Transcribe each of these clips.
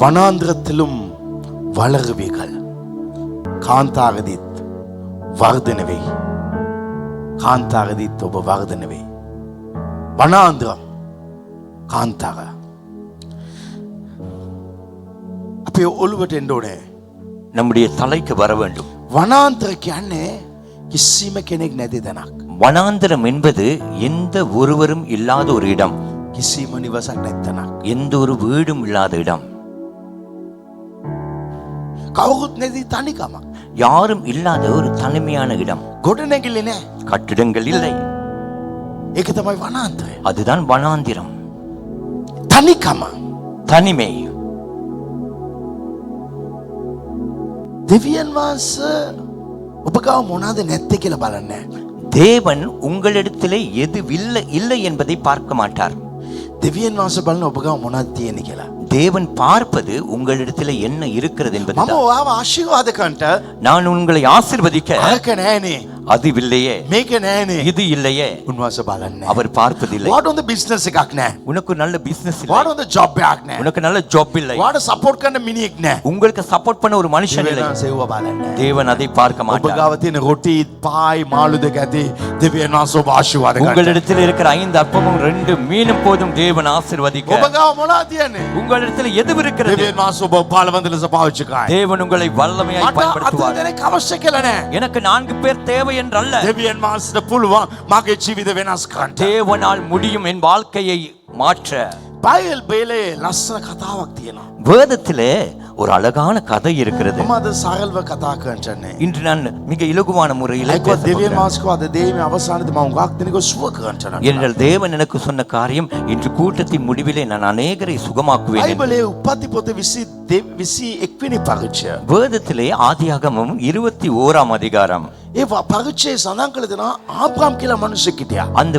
වනාන්තරத்திலும் வளருவீர்கள். කාන්තාරදිත් වර්ධන වෙයි. කාන්තාරදිත් ඔබ වර්ධන වෙයි. වනාන්තරම් කාන්තාර. අපේ ඔළුවට එන්න ඕනේ. நம்முடைய தலைக்கு வர வேண்டும். වනාන්තර කියන්නේ කිසිම කෙනෙක් නැති තැනක්. வனாந்திரம் என்பது எந்த ஒருவரும் இல்லாத ஒரு இடம், කිසිම නිවසක් නැති තැනක්. எந்த ஒரு வீடும் இல்லாத இடம், කවුරුත් නැති තනිකමක්. யாரும் இல்லாத ஒரு தனிமையான இடம். ගොඩනැගිලි නෑ. கட்டிடங்கள் இல்லை. ඒක තමයි වනාන්තරය. அதுதான் வனாந்திரம். තනිකම. தனிமை. දෙවියන් වහන්සේ ඔබ ගාව මොනවද නැත්තේ කියලා බලන්නේ. தேவன் உங்களிடத்திலே எது இல்லை என்பதை பார்க்க மாட்டார். දෙවියන් වහන්සේ බලන ඔබ ගාව මොනවද තියෙන්නේ කියලා. தேவன் பார்ப்பது உங்களிடத்திலே என்ன இருக்கிறது என்பது. මම ඔයාව ආශිර්වාද කරන්නට நான் உங்களை ஆசீர்வதிக்க අරක නෑනේ. அது இல்லையே, මේක නෑනේ. இது இல்லையே. උන්වහන්සේ බලන්නේ. அவர் பார்ப்பதில்லை. වාට හොඳ බිස්නස් එකක් නෑ. உனக்கு நல்ல பிசினஸ் இல்லை, වාට හොඳ ජොබ් එකක් නෑ. உனக்கு நல்ல ஜாப் இல்லை, වාට සපෝට් කරන්න මිනිහෙක් නෑ. உங்களுக்கு சப்போர்ட் பண்ண ஒரு மனுஷன் இல்லை. දෙවියන් වහන්සේ ඒව බලන්නේ. தேவன் அதை பார்க்க ඔබ மாட்டார். ගාව තියෙන රොටි පායි මාළු දෙක ඇති දෙවියන් වහන්සේ ඔබ ආශිර්වාද කරන්න. உங்களிடத்தில் இருக்கிற 5 அப்பமும் 2 மீனும் போதும் தேவன் ஆசீர்வதிக்க. ඔබ ගාව මොනවද තියෙන්නේ? உங்களிடத்தில் எது இருக்கிறது? දෙවියන් වහන්සේ ඔබ බලවන්ත ලෙස පාවිච්චි කරයි. தேவன் உங்களை வல்லமையாய் මට අත பயன்படுத்துவார். දෙනෙක් අවශ්‍ය කියලා නෑ. எனக்கு 4 பேர் தேவை என்றல்ல, දෙවියන් වහන්සේට පුළුවන් මගේ ජීවිත වෙනස් කරන්න. தேவனால் முடியும் என் வாழ்க்கையை மாற்ற. බයිබල් බේලේ ලස්සන කතාවක් තියෙනවා. வேதத்திலே ஒரு அழகான கதை இருக்கிறது. මම අද සරලව කතා කරන්නේ. இன்று நான் மிக இலகுவான முறையில் ඒක දෙවියන් වහන්සේ කවද දෙවියන් අවසානයේදී මම උගක් දෙනෙක් සුව කරන්න. என்றால் தேவன் எனக்கு சொன்ன காரியம், இன்று கூட்டத்தின் முடிவிலே நான் அநேகரை சுகமாக்குவேன். බයිබලයේ උප්පත්ති පොත 21 වෙනි පරිච්ඡේදය. வேதத்திலே ஆதியாகமம் 21ஆம் அதிகாரம். ඒ පරිච්ඡේදය සඳහන් කළ දෙනවා ආබ්‍රහම් කියලා මිනිහෙක් හිටියා. அந்த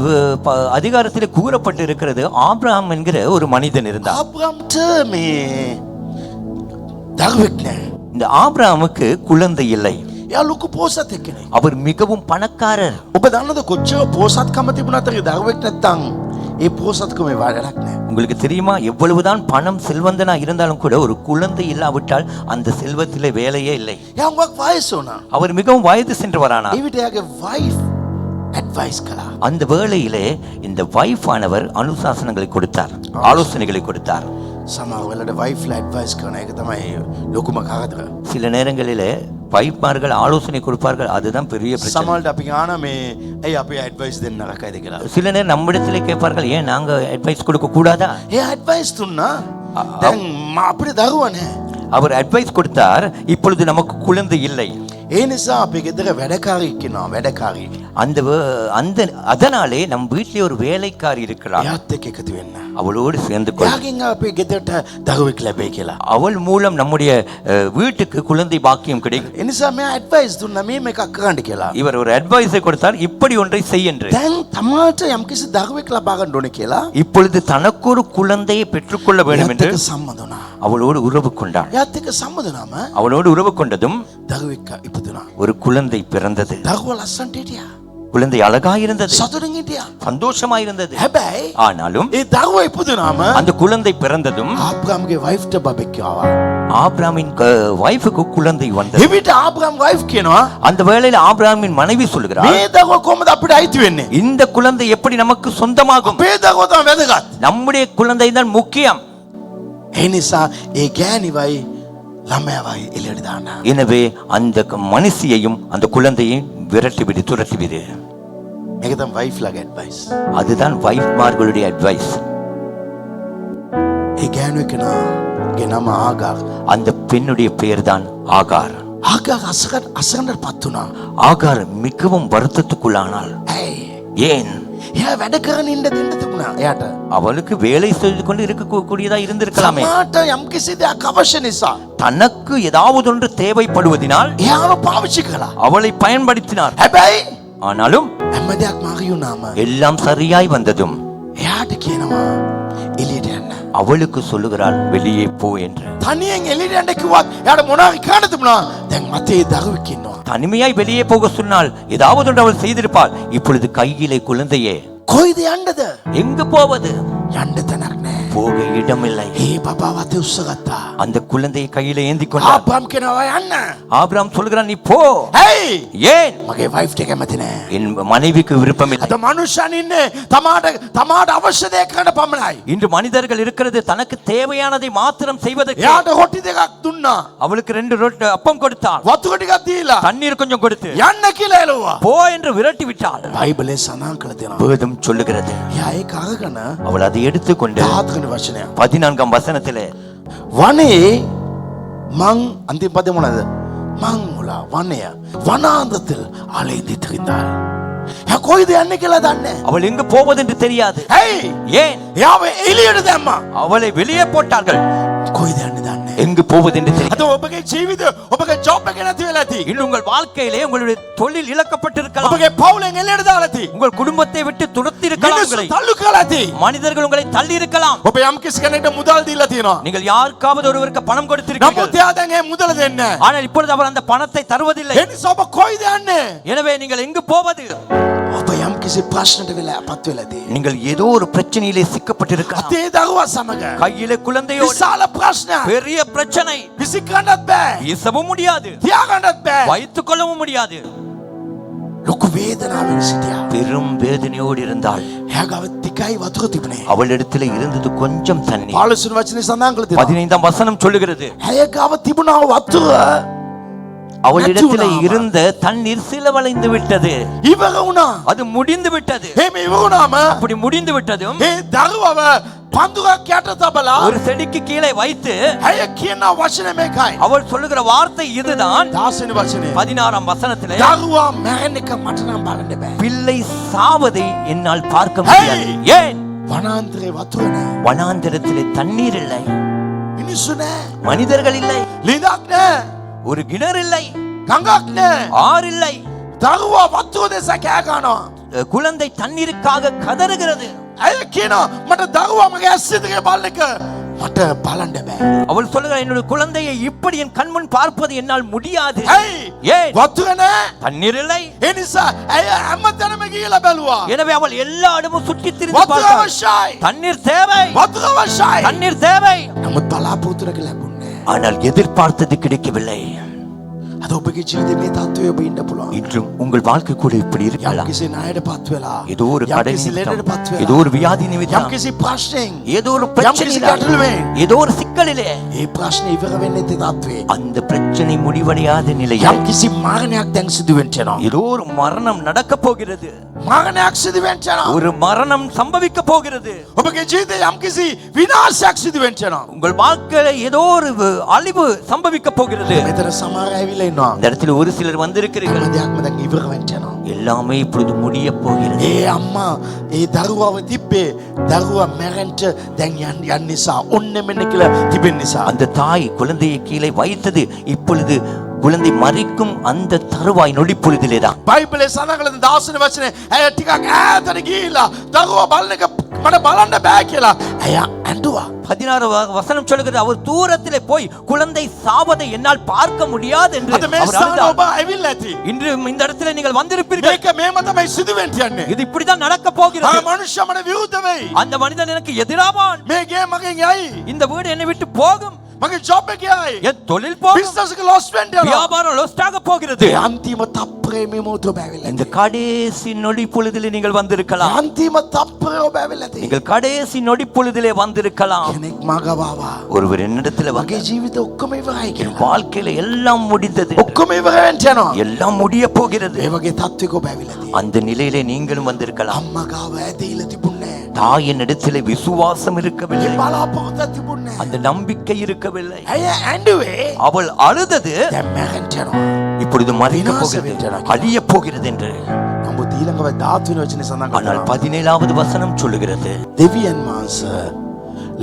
அதிகாரத்திலே கூறப்பட்டு இருக்கிறது, ஆபிரகாம் என்கிற ஒரு மனிதன் இருந்தார். ආබ්‍රහම්ට මේ දරුවෙක් නෑ. இந்த ஆபிரகாமுக்கு குழந்தை இல்லை. එයා ලොකු පොසත් කෙනෙක්. அவர் மிகவும் பணக்காரர். ඔබ දන්නවද කොච්චර පොසත්කම තිබුණාට ඒ දරුවෙක් නැත්තම් ඒ පොසත්කමේ වැඩක් නෑ. உங்களுக்கு தெரியுமா, எவ்வளவுதான் பணம் செல்வந்தனா இருந்தாலும் கூட ஒரு குழந்தை இல்லாவிட்டால் அந்த செல்வத்திலே வேலையே இல்லை. එයා උගක් වයස වුණා. அவர் மிகவும் வயது சென்றவரானார். ඒ විට එයාගේ වයිෆ් ඇඩ්වයිස් කළා. அந்த வேளையிலே இந்த வைஃப் ஆனவர் அனுசாசனங்களை கொடுத்தார், ஆலோசனைகளை கொடுத்தார். සමහර වෙලාවට වයිෆ්ලා ඇඩ්වයිස් කරන එක තමයි ලොකුම කරදර. சில நேரங்களிலே வைஃப்மார்கள் ஆலோசனை கொடுப்பார்கள், அதுதான் பெரிய பிரச்சனை. සමහරවිට අපි ගාන මේ ඇයි අපි ඇඩ්වයිස් දෙන්න නරකයිද කියලා. சில நேரம் நம்மிடத்திலே கேட்பார்கள், ஏன் நாங்க அட்வைஸ் கொடுக்க கூடாதா? එයා ඇඩ්වයිස් දුන්නා. දැන් අපිට දරුවා නැහැ. அவர் அட்வைஸ் கொடுத்தார், இப்பொழுது நமக்கு குழந்தை இல்லை. ඒ නිසා අපි ගෙදර වැඩකාරී කෙනා වැඩකාරී. அதனாலே நம் வீட்டிலே ஒரு வேலைக்காரி இருக்கிறார். එයාත් එක්ක එකතු වෙන්න. அவளோடு சேர்ந்து கொள். එයාගෙන් අපි ගෙදරට දරුවෙක් ලැබෙයි කියලා. அவள் மூலம் நம்முடைய வீட்டுக்கு குழந்தை பாக்கியம் கிடைக்கும். ඒ නිසා මම ඇඩ්වයිස් දුන්නා මේ මේකක් කරන්න කියලා. இவர் ஒரு அட்வைஸை கொடுத்தார், இப்படி ஒன்றை செய் என்று. දැන් තමාට යම්කිසි දරුවෙක් ලබා ගන්න ඕනේ කියලා. இப்பொழுது தனக்கு ஒரு குழந்தையை பெற்றுக்கொள்ள வேண்டும் என்று සම්බන්ධ වුණා. அவளோடு உறவு கொண்டார். එයාත් එක්ක සම්බන්ධ වුණාම அவளோடு உறவு கொண்டதும் දරුවෙක් ඉපදුණා. ஒரு குழந்தை பிறந்தது. දරුවා ලස්සනට හිටියා. குழந்தை அழகாயிருந்தது, සතුටින් හිටියා. சந்தோஷமாயிருந்தது. හැබැයි ஆனாலும் ඒ දරුවා ඉපදුනාම அந்த குழந்தை பிறந்ததும் ආබ්‍රහම්ගේ වයිෆ්ට බබෙක් ආවා. ஆபிரகாமின் வைஃபுக்கு குழந்தை வந்தது. එවිට ආබ්‍රහම් වයිෆ් කියනවා அந்த வேளையில் ஆபிரகாமின் மனைவி சொல்கிறார், මේ දරුවා කොහොමද අපිට අයිති වෙන්නේ? இந்த குழந்தை எப்படி நமக்கு சொந்தமாகும்? අපේ දරුවා තමයි වැදගත්. நம்முடைய குழந்தை தான் முக்கியம். ඒ නිසා ඒ ගෑණිවයි ළමයාවයි එළියට දාන්න. எனவே அந்த மனுஷியையும் அந்த குழந்தையையும் விரட்டிவிடு, துரட்டிவிடு. මේක තමයි වයිෆ්ලාගේ ඇඩ්වයිස්. அதுதான் வைஃப்மார்களுடைய அட்வைஸ். ඒ ගෑණුව කෙනාගේ නම ආගාර්. அந்த பெண்ணுடைய பெயர் தான் ஆகார். ආගාර් අසරණටපත් වුණා. ஆகார் மிகவும் வருத்தத்துக்குள்ளானாள். ඇයි? ஏன்? එයා වැඩ කරගෙන ඉන්න දෙන්න තිබුණා එයාට. அவளுக்கு வேலை செய்து கொண்டு இருக்கக்கூடியதா இருந்திருக்கலாமே. සමාට යම්කිසි දෙයක් අවශ්‍ය නිසා தனக்கு ஏதாவது ஒன்று தேவைப்படுவதினால் එයාව පාවිච්චි කළා. அவளை பயன்படுத்தினார். හැබැයි ஆனாலும் හැම දෙයක්ම හරි වුණාම எல்லாம் சரியாய் வந்ததும் එයාට කියනවා එළියට යන්න. அவளுக்கு சொல்லுகிறாள், வெளியே போ என்று. තනියෙන් එළියට යන්න කිව්වත් එයාට මොනවා කරන්න තිබුණා. දැන් අතේ දරුවෙක් ඉන්නවා. தனிமையாய் வெளியே போக சொன்னால் ஏதாவது ஒன்று அவள் செய்திருப்பாள். இப்பொழுது கையிலே குழந்தையே, කොයිද යන්නද? எங்கு போவது? යන්න තැනක් නෑ. போக இடமில்லை. ඒ බබාවත් උස්සගත්තා. அந்த குழந்தையை கையில ஏந்தி கொண்டார். ආබ්‍රහම් කියනවා යන්න. ஆபிரகாம் சொல்கிறான், நீ போ. ඇයි? ஏன்? මගේ වයිෆ්ට කැමති නෑ. என் மனைவிக்கு விருப்பமில்லை. අද මනුෂ්‍යයන් ඉන්නේ තමාට අවශ්‍ය දේ කරන්න පමණයි. இன்று மனிதர்கள் இருக்கிறது தனக்கு தேவையானதை மாத்திரம் செய்வதற்கு. එයාට රොටි දෙකක් දුන්නා. அவளுக்கு 2 அப்பம் கொடுத்தாள். වතුර ටිකක් දීලා தண்ணீர் கொஞ்சம் கொடுத்து යන්න කියලා එළුවා. போ என்று விரட்டி விட்டாள். බයිබලේ සඳහන් කළ තියෙනවා. வேதம் சொல்லுகிறது. එයා ඒක අරගෙන அவள் அதை எடுத்துக்கொண்டு 14 වචනය. 14ஆம் வசனத்திலே වනේ මං අන්තිම පදේ මොනවද? මං මුලා වනය වනාන්තරத்தில் අලෙන්දි තිරින්දාල්. එයා කොයිද යන්නේ කියලා දන්නේ නැහැ. அவள் எங்கு போவது என்று தெரியாது. ඇයි? ஏன்? එයාව එළියට දැම්මා. அவளை வெளியே போட்டார்கள். කොයිද යන්නේ දන්නේ නැහැ. எங்கு போவது என்று தெரியாது. අද ඔබගේ ජීවිතය ඔබගේ ජොබ් එක නැති වෙලා ඇති. இன்று உங்கள் வாழ்க்கையிலே உங்களுடைய தொழில் இழக்கப்பட்டிருக்கலாம். ඔබගේ පවුලෙන් එළියට දාලා ඇති. உங்கள் குடும்பத்தை விட்டு துரத்தி இருக்கலாம். මිනිස්සු உங்களை තල්ලු කරලා ඇති. மனிதர்கள் உங்களை தள்ளி இருக்கலாம். ඔබ යම් කිසි කෙනෙක්ට මුදල් දීලා තියෙනවා. நீங்கள் யாருக்காவது ஒருவருக்கு பணம் கொடுத்திருக்கிறீர்கள். නමුත් එයා දැන් ඒ මුදල දෙන්නේ නැහැ. ஆனால் இப்பொழுது அவர் அந்த பணத்தை தருவதில்லை. ඒ නිසා ඔබ කොයිද යන්නේ? எனவே நீங்கள் எங்கு போவது? ඔබ යම් කිසි ප්‍රශ්නකට වෙලා අපත් වෙලා ඇති. நீங்கள் ஏதோ ஒரு பிரச்சனையிலே சிக்கப்பட்டிருக்கலாம். අතේ දරුවා සමග கையிலே குழந்தையோடு විශාල ප්‍රශ්නයක්. பெரிய பிரச்சனை. විසි කරන්නත් බෑ. வீசவும் முடியாது, තියාගන්නත් බෑ. வைத்துக் கொள்ளவும் முடியாது. ලොකු වේදනාවෙන් සිටියා. பெரும் வேதனையோடு இருந்தாள். එයා ගාව ටිකයි වතුර තිබුණේ. அவளிடத்தில் இருந்தது கொஞ்சம் தண்ணீர். 15 වචනේ සඳහන් කළ තියෙනවා. 15ஆம் வசனம் சொல்லுகிறது, ඇය ගාව තිබුණා වතුර அவளிடத்தில் இருந்த தண்ணீர் சிலவளைந்து விட்டது. ඉවර වුණා. அது முடிந்து விட்டது. එහෙම ඉවර වුණාම அப்படி முடிந்து விட்டதும் ඒ දරුවව පඳුරක් යට තබලා ஒரு செடிக்கு கீழே வைத்து ඇය කියන වචනේ මේකයි. அவள் சொல்லுகிற வார்த்தை இதுதான். 16 වචනේ. 16ஆம் வசனத்திலே, දරුවා මැරෙන එක මට නම් බලන්න බෑ. பிள்ளை சாவதை என்னால் பார்க்க முடியாது. ஏன்? වනාන්තරේ වතුර නෑ. வனாந்திரத்திலே தண்ணீர் இல்லை, මිනිස්සු නෑ. மனிதர்கள் இல்லை, ලිඳක් නෑ. ஒரு கிணறு இல்லை, ගඟක් නෑ. ஆறு இல்லை. දරුවා වතුර දෙස කෑ ගන්නවා. குழந்தை தண்ணீருக்காக கதறுகிறது. ඇය කියනවා මට දරුවා මගේ ඇස් ඉදිරියේ බලන එක මට බලන්න බෑ. அவள் சொல்லுகிறாள், என்னுடைய குழந்தையை இப்படி என் கண்முன் பார்ப்பது என்னால் முடியாது. ඇයි? ஏன்? වතුර නෑ. தண்ணீர் இல்லை. ඒ නිසා ඇය හැමතැනම ගිහිලා බැලුවා. எனவே அவள் எல்லா இடமும் சுற்றி திரிந்து වතුර பார்த்தாள். අවශ්‍යයි. தண்ணீர் தேவை, වතුර අවශ්‍යයි. தண்ணீர் தேவை. නමුත් බලාපොරොත්තුක ලැබුණේ නෑ. ஆனால் எதிர்பார்த்தது கிடைக்கவில்லை. අද ඔබගේ ජීවිතේ මේ තත්ත්වය ඔබ ඉන්න පුළුවන්. இன்றும் உங்கள் வாழ்க்கை கூட இப்படி යම් இருக்கலாம். කිසි ණයටපත් වෙලා ஏதோ ஒரு යම් கடை කිසි ලෙඩටපත් நிமித்தம், වෙලා ஏதோ ஒரு வியாதி යම් நிமித்தம், කිසි ප්‍රශ්නෙන් ஏதோ ஒரு යම් பிரச்சனையிலே, කිසි ගැටලුවෙන් ஏதோ ஒரு சிக்கலிலே ඒ ප්‍රශ්නේ ඉවර වෙන්නේ නැති තත්ත්වේ. அந்த பிரச்சனை முடிவடையாத நிலையில் යම් කිසි මරණයක් දැන් සිදු වෙන්න යනවා. ஏதோ ஒரு மரணம் நடக்க போகிறது. මරණයක් සිදු වෙන්න යනවා. ஒரு மரணம் சம்பவிக்க போகிறது. ඔබගේ ජීවිතේ යම් කිසි විනාශයක් සිදු වෙන්න යනවා. உங்கள் வாழ்க்கையில ஏதோ ஒரு அழிவு சம்பவிக்க போகிறது. මෙතන සමහර ඇවිල්ලා ඉන්නවා. இந்த இடத்துல ஒரு சிலர் வந்திருக்கிறீர்கள். හැම දෙයක්ම දැන් ඉවර වෙන්න යනවා. எல்லாமே இப்பொழுது முடிய போகிறது. ඒ අම්මා ඒ දරුවව තිබ්බේ දරුවා මැරෙන්න දැන් යන්න නිසා ඔන්න මෙන්න කියලා තිබෙන නිසා. அந்த தாய் குழந்தையை கீழே வைத்தது இப்பொழுது குழந்தை மறிக்கும் அந்த தருவாய் நொடி பொழுதிலே தான். බයිබලේ සඳහන් කළ 16 වචනේ ඇය ටිකක් ඈතට ගිහිල්ලා දරුවා බලන එක මට බලන්න බෑ කියලා ඇය ඇඬුවා. 16 வசனம் சொல்லுகிறது, அவர் தூரத்திலே போய் குழந்தை சாவதை என்னால் பார்க்க முடியாது என்று අද මේ அவர் ස්ථාන அழுதார். ඔබ ඇවිල්ලා ඇති. இன்று இந்த இடத்துல நீங்கள் வந்திருப்பீர்கள். මේක මේම තමයි සිදු වෙන්න යන්නේ. இது இப்படிதான் நடக்க போகிறது. ආ මනුෂ්‍ය මට විරුද්ධ වෙයි. அந்த மனிதன் எனக்கு எதிராவான். මේ ගේ මගෙන් යයි. இந்த வீடு என்னை விட்டு போகும். මගේ ජොබ් එක යයි. என் தொழில் போகும். බිස්නස් එක ලොස් වෙන්න යනවා. வியாபாரம் லொஸ்டாக போகிறது. ඒ අන්තිම තප්පරේ මේ මොහොත ඔබ ඇවිල්ලා இந்த கடைசி நொடி பொழுதிலே நீங்கள் வந்திருக்கலாம். අන්තිම තප්පරේ ඔබ ඇවිල්ලා ඇති. நீங்கள் கடைசி நொடி பொழுதிலே வந்திருக்கலாம். කෙනෙක් මගවාවා. ஒருவர் என்னிடத்துல මගේ வந்து ජීවිතේ ඔක්කොම ඉවරයි என் කියලා. வாழ்க்கையில எல்லாம் முடிந்தது, ඔක්කොම ඉවර වෙන්න යනවා. எல்லாம் முடிய போகிறது. ඒ වගේ තත්ත්වයක ඔබ ඇවිල්ලා ඇති. அந்த நிலையிலே நீங்களும் வந்திருக்கலாம். අම්මා ගාව ඇදහිලා තිබුණේ නැහැ. தாயின் இடத்திலே விசுவாசம் இருக்கவில்லை, ඒ බලාපොරොත්තු තිබුණේ නැහැ. அந்த நம்பிக்கை இருக்கவில்லை. ඇය ඇඬුවේ அவள் அழுதது දැන් මැරෙන්න යනවා. இப்பொழுது மறிக்க விநாச போகிறது, வேண்டாம். அழிய போகிறது என்று. නමුත් ඊළඟව 17 වෙනි වචනේ සඳහන් ஆனால் කරනවා 17வது வசனம் சொல்லுகிறது, දෙවියන් වහන්සේ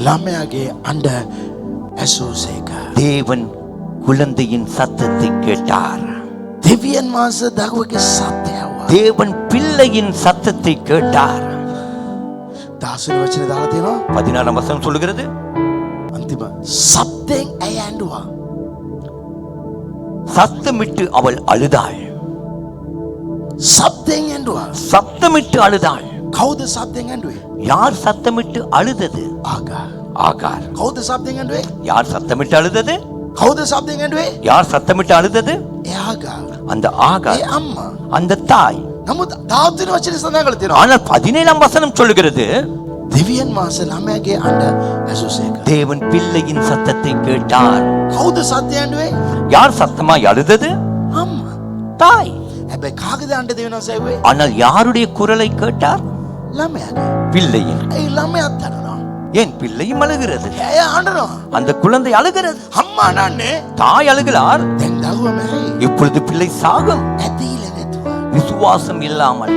ළමයාගේ අඬ ඇසූසේක. தேவன் குழந்தையின் சத்தத்தை கேட்டார். දෙවියන් වහන්සේ දරුවගේ සත්‍යය වුණා. தேவன் பிள்ளையின் சத்தத்தை கேட்டார். 17 වෙනි වචනේ දාලා තියෙනවා 14ஆம் வசனம் சொல்லுகிறது, අන්තිම සත්‍යෙන් ඇය ඇඬුවා. சத்தமிட்டு அவள் அழுதாள். සත්‍යෙන් ඇඬුවා. சத்தமிட்டு அழுதாள். කවුද සත්‍යෙන් ඇඬුවේ? யார் சத்தமிட்டு அழுதது? ආගාර. ஆகார். කවුද සබ්දෙන් ඇඬුවේ? யார் சத்தமிட்டு அழுதது? කවුද සබ්දෙන් ඇඬුවේ? யார் சத்தமிட்டு அழுதது? ඒ ආගාර. அந்த ஆகார், ඒ අම්මා. அந்த தாய். නමුත් 13 වචනේ සඳහන් කරලා තියෙනවා. ஆனால் 17ஆம் வசனம் சொல்லுகிறது, දෙවියන් වහන්සේ ළමයාගේ අඬ ඇසුසේක. தேவன் பிள்ளையின் சத்தத்தை கேட்டார். කවුද සද්දෙන් ඇඬුවේ? யார் சத்தமாய் அழுதது? අම්මා. தாய். හැබැයි කාගේද අඬ දෙවියන් වහන්සේ ඇහුවේ? ஆனால் யாருடைய குரலை கேட்டார்? ළමයාගේ. பிள்ளையின். ඒ ළමයාත් අඬනවා. ஏன் பிள்ளையும் அழுகிறது? එයා අඬනවා. அந்த குழந்தை அழுகிறது. අම්මා අඬන්නේ. தாய் அழுகிறார். දැන් දරුවා මැරෙයි. இப்பொழுது பிள்ளை சாகும். ඇදීලා නැතුව. விசுவாசம் இல்லாமல்.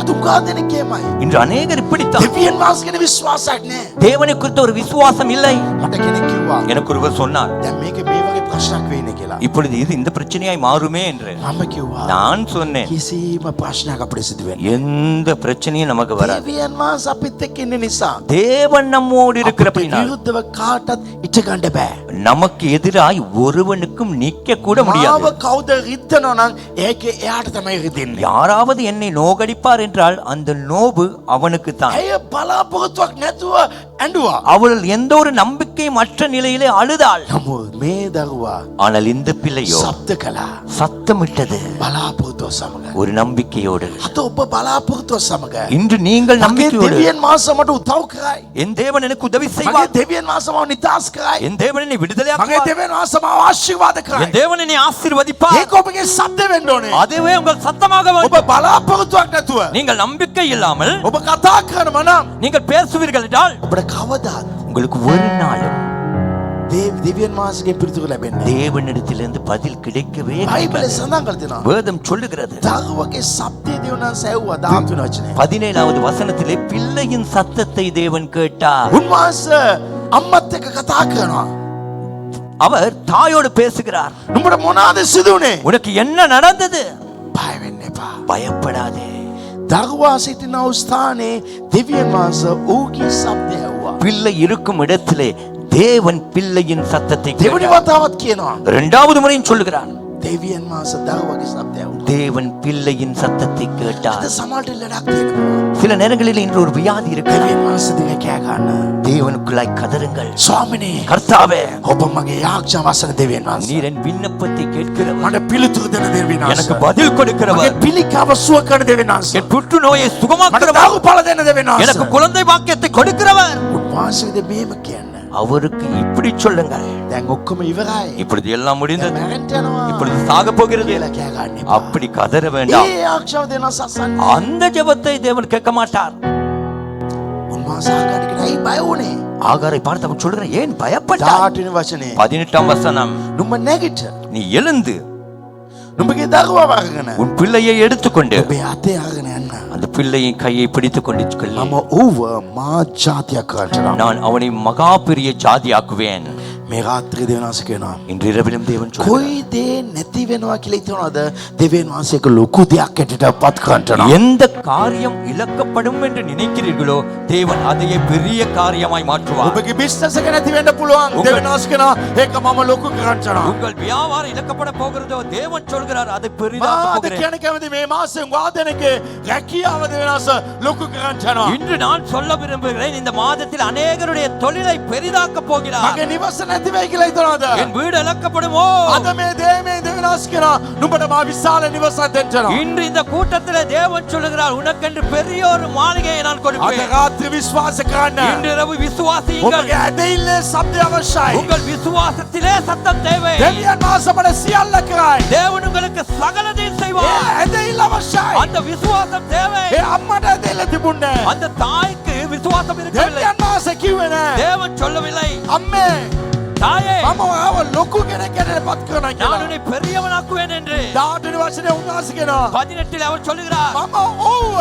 අද උගා දෙනෙක් එහෙමයි. இன்று அநேகர் இப்படித்தான். දෙවියන් වහන්සේ ගැන විශ්වාසයක් නැහැ. தேவனை குறித்த ஒரு விசுவாசம் இல்லை. මට කෙනෙක් කිව්වා எனக்கு ஒருவர் சொன்னார், දැන් මේක මේ වගේ ප්‍රශ්නයක් වෙන්නේ කියලා. இப்பொழுது இது இந்த பிரச்சனையாய் மாறுமே என்று. මම කිව්වා நான் சொன்னேன், කිසිම ප්‍රශ්නයක් අපිට සිදු වෙන්නේ எந்த பிரச்சனையும் நமக்கு வராது. දෙවියන් වහන්සේ අපිත් එක්ක ඉන්න නිසා தேவன் நம்மோடு இருக்கிறபடினால் විරුද්ධව කාටත් ඉච්ච ගන්න බෑ. நமக்கு எதிராய் ஒருவனுக்கும் நிக்க கூட මාව முடியாது. කවුද රිද්දනවා නම් ඒකේ එයාට තමයි රිදෙන්නේ. யாராவது என்னை நோகடிப்பார் என்றால் அந்த நோவு அவனுக்கு தான். ඇය බලාපොරොත්තුවක් නැතුව ඇඬුවා. அவள் எந்த ஒரு நம்பிக்கையும் அற்ற நிலையிலே அழுதாள். නමුත් මේ දරුවා ஆனால் இந்த பிள்ளையோ ශබ්ද කළා. சத்தமிட்டது බලාපොරොත්තුව සමග. ஒரு நம்பிக்கையோடு. අත ඔබ බලාපොරොත්තුව සමග. இன்று நீங்கள் මගේ நம்பிக்கையோடு, දෙවියන් වහන්සේ මට උදව් කරයි. என் தேவன் எனக்கு உதவி මගේ செய்வார், දෙවියන් වහන්සේ මාව නිදහස් කරයි. என் தேவன் என்னை මගේ விடுதலையாக்குவார், දෙවියන් වහන්සේ මාව ආශිර්වාද කරයි. என் தேவன் என்னை ஆசீர்வதிப்பார். ඒක ඔබගේ ශබ්ද වෙන්න ඕනේ. அதுவே உங்கள் சத்தமாக ඔබ வேண்டும். බලාපොරොත්තුවක් නැතුව நீங்கள் நம்பிக்கை இல்லாமல் ඔබ කතා කරනවා නම් நீங்கள் பேசுவீர்கள் என்றால் ඔබට කවදාත් உங்களுக்கு ஒரு நாளும் දෙවියන් වහන්සේගේ පිළිතුර ලැබෙන්නේ. தேவனிடத்திலிருந்து பதில் கிடைக்கவே බයිබලයේ கிடைக்காது. සඳහන් කරලා තියෙනවා. வேதம் சொல்லுகிறது, දරුවගේ ශබ්දය දෙවියන් වහන්සේ ඇහුවා 13 වචනේ. 17வது வசனத்திலே பிள்ளையின் சத்தத்தை தேவன் கேட்டார். උන්වහන්සේ අම්මත් එක්ක කතා කරනවා. அவர் தாயோடு பேசுகிறார். නුඹට මොනවාද සිදු වුනේ? உனக்கு என்ன நடந்தது? බය වෙන්න එපා. பயப்படாதே. දරුවා සිටින ස්ථානයේ දෙවියන් වහන්සේ ඌගේ ශබ්දය ඇහුවා. பிள்ளை இருக்கும் இடத்திலே தேவன் பிள்ளையின் சத்தத்தை දෙවනි கேட்டார். වතාවත් කියනවා. இரண்டாவது முறையும் சொல்லுகிறார், දෙවියන් වහන්සේ දරුවගේ ශබ්දය ඇහුවා. தேவன் பிள்ளையின் சத்தத்தை අද கேட்டார். සමහරට ලඩක් තියෙනවා. சில நேரங்களில் இன்று ஒரு வியாதி இருக்கு. දෙවියන් වහන්සේ දිගේ කෑ ගන්න. தேவனுக்குள்ளாய் கதறுங்கள், ස්වාමිනේ கர்த்தாவே ඔබ මගේ යාඥා වසන දෙවියන් වහන්සේ. நீர் என் விண்ணப்பத்தை கேட்கிறவர், මට පිළිතුරු දෙන දෙවියන් எனக்கு වහන්සේ. பதில் මගේ கொடுக்கிறவர், පිළිකාව සුව කරන දෙවියන් වහන්සේ. என் புற்றுநோயை මට சுகமாக்குறவர், දරු පළ දෙන දෙවියන් எனக்கு වහන්සේ. குழந்தை பாக்கியத்தை கொடுக்கிறவர். උන්වහන්සේද මේම කියන්න. அவருக்கு இப்படி சொல்லுங்கள், දැන් ඔක්කොම ඉවරයි. இப்பொழுது எல்லாம் முடிந்தது, මැරෙන්න යනවා. இப்பொழுது சாக போகிறது. කියලා කෑ ගන්න එපා. அப்படி கதற வேண்டாம். ඒ ආක්ෂාව දෙන සසන්න. அந்த ஜெபத்தை தேவன் கேட்க மாட்டார். උන්වහන්සේ ආකාරයට කියන ඇයි බය වුනේ? ஆகாரை பார்த்து அவன் சொல்கிறான், ஏன் பயப்பட்டாய்? 18 වචනේ. 18ஆம் வசனம், නුඹ නැගිට. நீ எழுந்து නුඹගේ දරුවා වගගෙන. உன் பிள்ளையை எடுத்துக்கொண்டு ඔබේ අතේ අරගෙන යන්න. அந்த பிள்ளையின் கையை பிடித்துக் கொண்டு சொல்லு, මම ඌව මා ජාතියක් කරන්න. நான் அவனை மகா பெரிய ஜாதியாக்குவேன். මේ රාත්‍රියේ දෙවියන් වහන්සේ කියනවා. இன்று இரவிலும் தேவன் சொல்கிறார், කොයි දේ නැති වෙනවා කියලා හිතනවද? දෙවියන් වහන්සේක ලොකු දෙයක් ඇටට පත් කරන්න. எந்த காரியம் இழக்கப்படும் என்று நினைக்கிறீர்களோ தேவன் அதையே பெரிய காரியமாய் மாற்றுவார். ඔබගේ බිස්නස් එක නැති වෙන්න පුළුවන්. දෙවියන් වහන්සේ කියනවා ඒක මම ලොකු කරන්න. உங்கள் வியாபாரம் இழக்கப்பட போகிறதோ தேவன் சொல்கிறார், அதை பெரிதாக்க මාද போகிறேன். කියන කැමති මේ මාසෙන් වාදනකේ රැකියාව දෙවියන් වහන්සේ ලොකු කරන්න. இன்று நான் சொல்ல விரும்புகிறேன், இந்த மாதத்தில் அநேகருடைய தொழிலை பெரிதாக்க போகிறார். මගේ නිවස නැති වෙයි කියලා හිතනවද? என் வீடு இழக்கப்படுமோ? අද මේ දේමේ දෙවියන් වහන්සේ කියනවා නුඹට මා විශාල නිවසක් දෙන්නවා. இன்று இந்த கூட்டத்திலே தேவன் சொல்லுகிறார், உனக்கென்று பெரிய ஒரு மாளிகையை நான் අද கொடுப்பேன். රාත්‍රී විශ්වාස කරන්න. இன்று இரவு விசுவாசியுங்கள். ඔබගේ ඇදහිල්ලේ ශබ්දය අවශ්‍යයි. உங்கள் விசுவாசத்திலே சத்தம் தேவை. දෙවියන් වහන්සේ අපට සියල්ල කරයි. தேவன் உங்களுக்கு சகலதையும் ඒ செய்வார். ඇදහිල්ල අවශ්‍යයි. அந்த விசுவாசம் தேவை. ඒ අම්මට ඇදහිල්ල තිබුණේ නැහැ. அந்த தாய்க்கு விசுவாசம் இருக்கவில்லை. දෙවියන් වහන්සේ කිව්වේ නැහැ. தேவன் சொல்லவில்லை, අම්මේ தாயே මම ඔයාව ලොකු කෙනෙක් ඇටට පත් කරනවා நான் කියලා. உன்னை பெரியவனாக்குவேன் என்று. 18 වචනේ උන්වහන්සේ කියනවා 18 அவர் சொல்லுகிறார், මම ඔව්ව